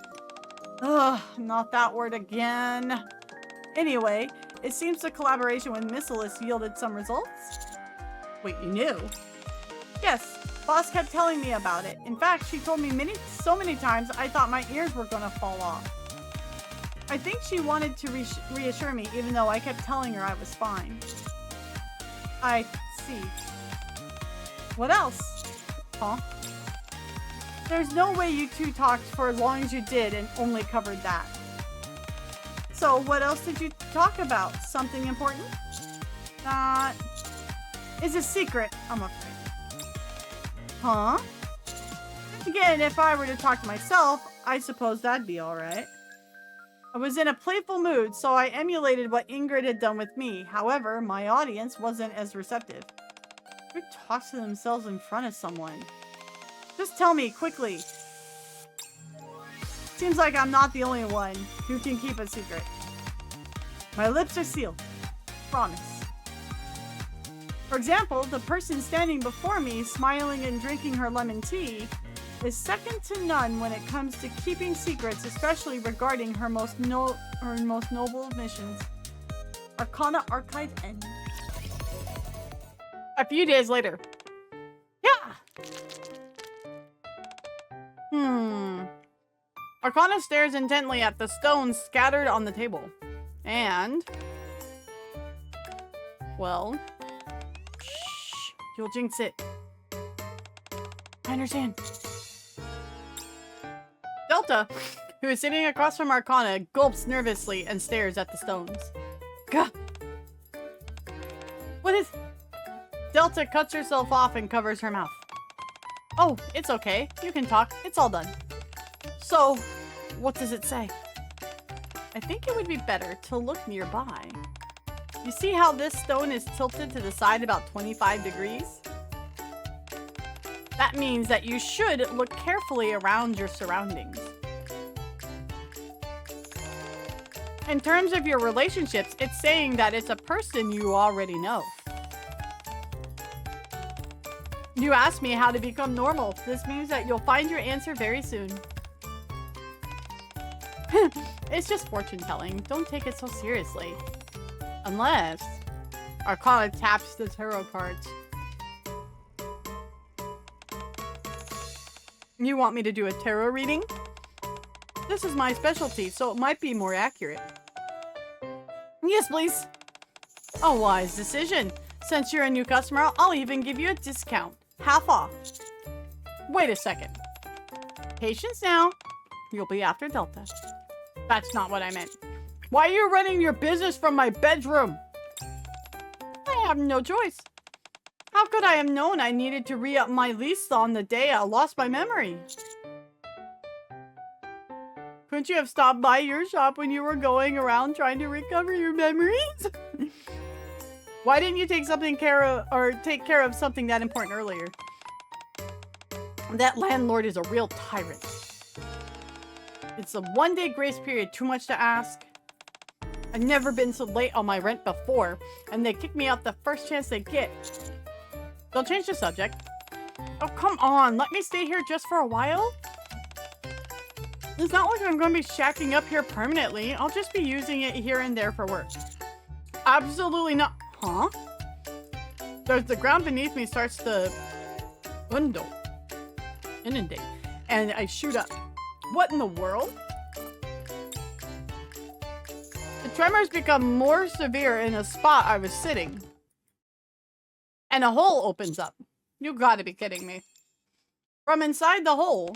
Ugh, not that word again. Anyway, it seems the collaboration with Missilus yielded some results. Wait, you knew? Yes, boss kept telling me about it. In fact, she told me so many times I thought my ears were gonna fall off. I think she wanted to reassure me, even though I kept telling her I was fine. I see. What else? Huh? There's no way you two talked for as long as you did and only covered that. So, what else did you talk about? Something important? It's a secret, I'm afraid. Huh? Again, if I were to talk to myself, I suppose that'd be alright. I was in a playful mood, so I emulated what Ingrid had done with me. However, my audience wasn't as receptive. Who talks to themselves in front of someone? Just tell me, quickly. Seems like I'm not the only one who can keep a secret. My lips are sealed. Promise. For example, the person standing before me, smiling and drinking her lemon tea, is second to none when it comes to keeping secrets, especially regarding her most noble missions. Arcana Archive End. A few days later. Yeah! Arcana stares intently at the stones scattered on the table. And... well... shh. You'll jinx it. I understand. Delta, who is sitting across from Arcana, gulps nervously and stares at the stones. Gah! What is... Delta cuts herself off and covers her mouth. Oh, it's okay. You can talk. It's all done. So, what does it say? I think it would be better to look nearby. You see how this stone is tilted to the side about 25 degrees? That means that you should look carefully around your surroundings. In terms of your relationships, it's saying that it's a person you already know. You asked me how to become normal. This means that you'll find your answer very soon. It's just fortune telling. Don't take it so seriously. Unless Arcana taps the tarot cards. You want me to do a tarot reading? This is my specialty, so it might be more accurate. Yes, please. A wise decision. Since you're a new customer, I'll even give you a discount. Half off. Wait a second. Patience now. You'll be after Delta. That's not what I meant. Why are you running your business from my bedroom? I have no choice. How could I have known I needed to re-up my lease on the day I lost my memory? Couldn't you have stopped by your shop when you were going around trying to recover your memories? Why didn't you take care of something that important earlier? That landlord is a real tyrant. It's a one-day grace period, too much to ask. I've never been so late on my rent before, and they kick me out the first chance they get. Don't change the subject. Oh, come on. Let me stay here just for a while. It's not like I'm going to be shacking up here permanently. I'll just be using it here and there for work. Absolutely not. Huh? The ground beneath me starts to inundate, and I shoot up. What in the world? The tremors become more severe in a spot I was sitting. And a hole opens up. You gotta be kidding me. From inside the hole.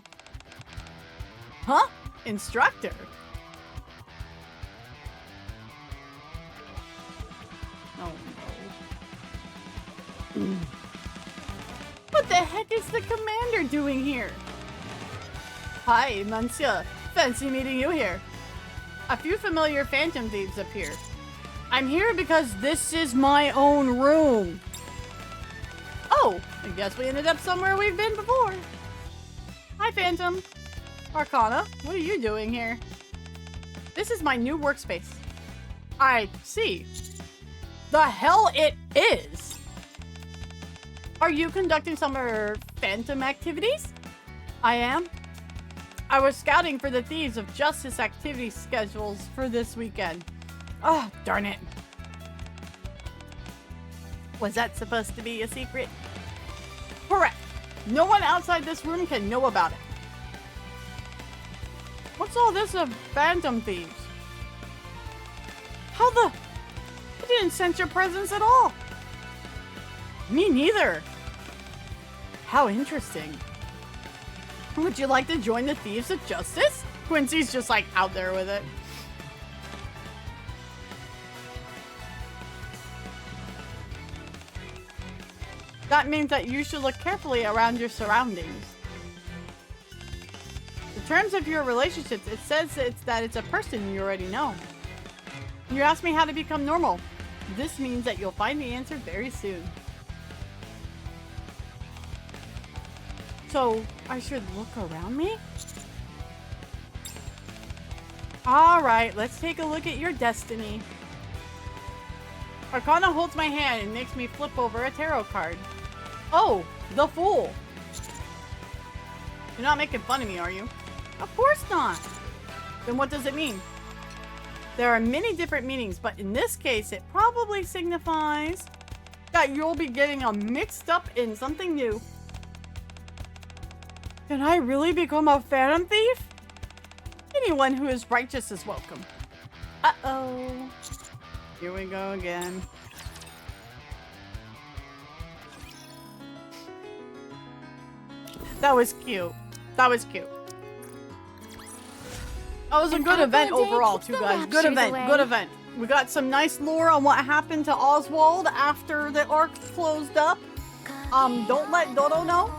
Huh? Instructor. Oh no. What the heck is the commander doing here? Hi, Monsieur. Fancy meeting you here. A few familiar phantom thieves appear. I'm here because this is my own room. Oh, I guess we ended up somewhere we've been before. Hi, Phantom. Arcana, what are you doing here? This is my new workspace. I see. The hell it is! Are you conducting some phantom activities? I am. I was scouting for the Thieves of Justice activity schedules for this weekend. Oh, darn it. Was that supposed to be a secret? Correct. No one outside this room can know about it. What's all this of phantom thieves? How the... I didn't sense your presence at all. Me neither. How interesting. Would you like to join the Thieves of Justice? Quincy's just like out there with it. That means that you should look carefully around your surroundings. In terms of your relationships, it says that it's a person you already know. You asked me how to become normal. This means that you'll find the answer very soon. So, I should look around me? Alright, let's take a look at your destiny. Arcana holds my hand and makes me flip over a tarot card. Oh, the Fool. You're not making fun of me, are you? Of course not. Then what does it mean? There are many different meanings, but in this case, it probably signifies that you'll be getting mixed up in something new. Can I really become a phantom thief? Anyone who is righteous is welcome. Uh-oh. Here we go again. That was cute. That was cute. That was a good event overall, too, guys. Good event. Good event. We got some nice lore on what happened to Oswald after the Ark closed up. Don't let Dodo know.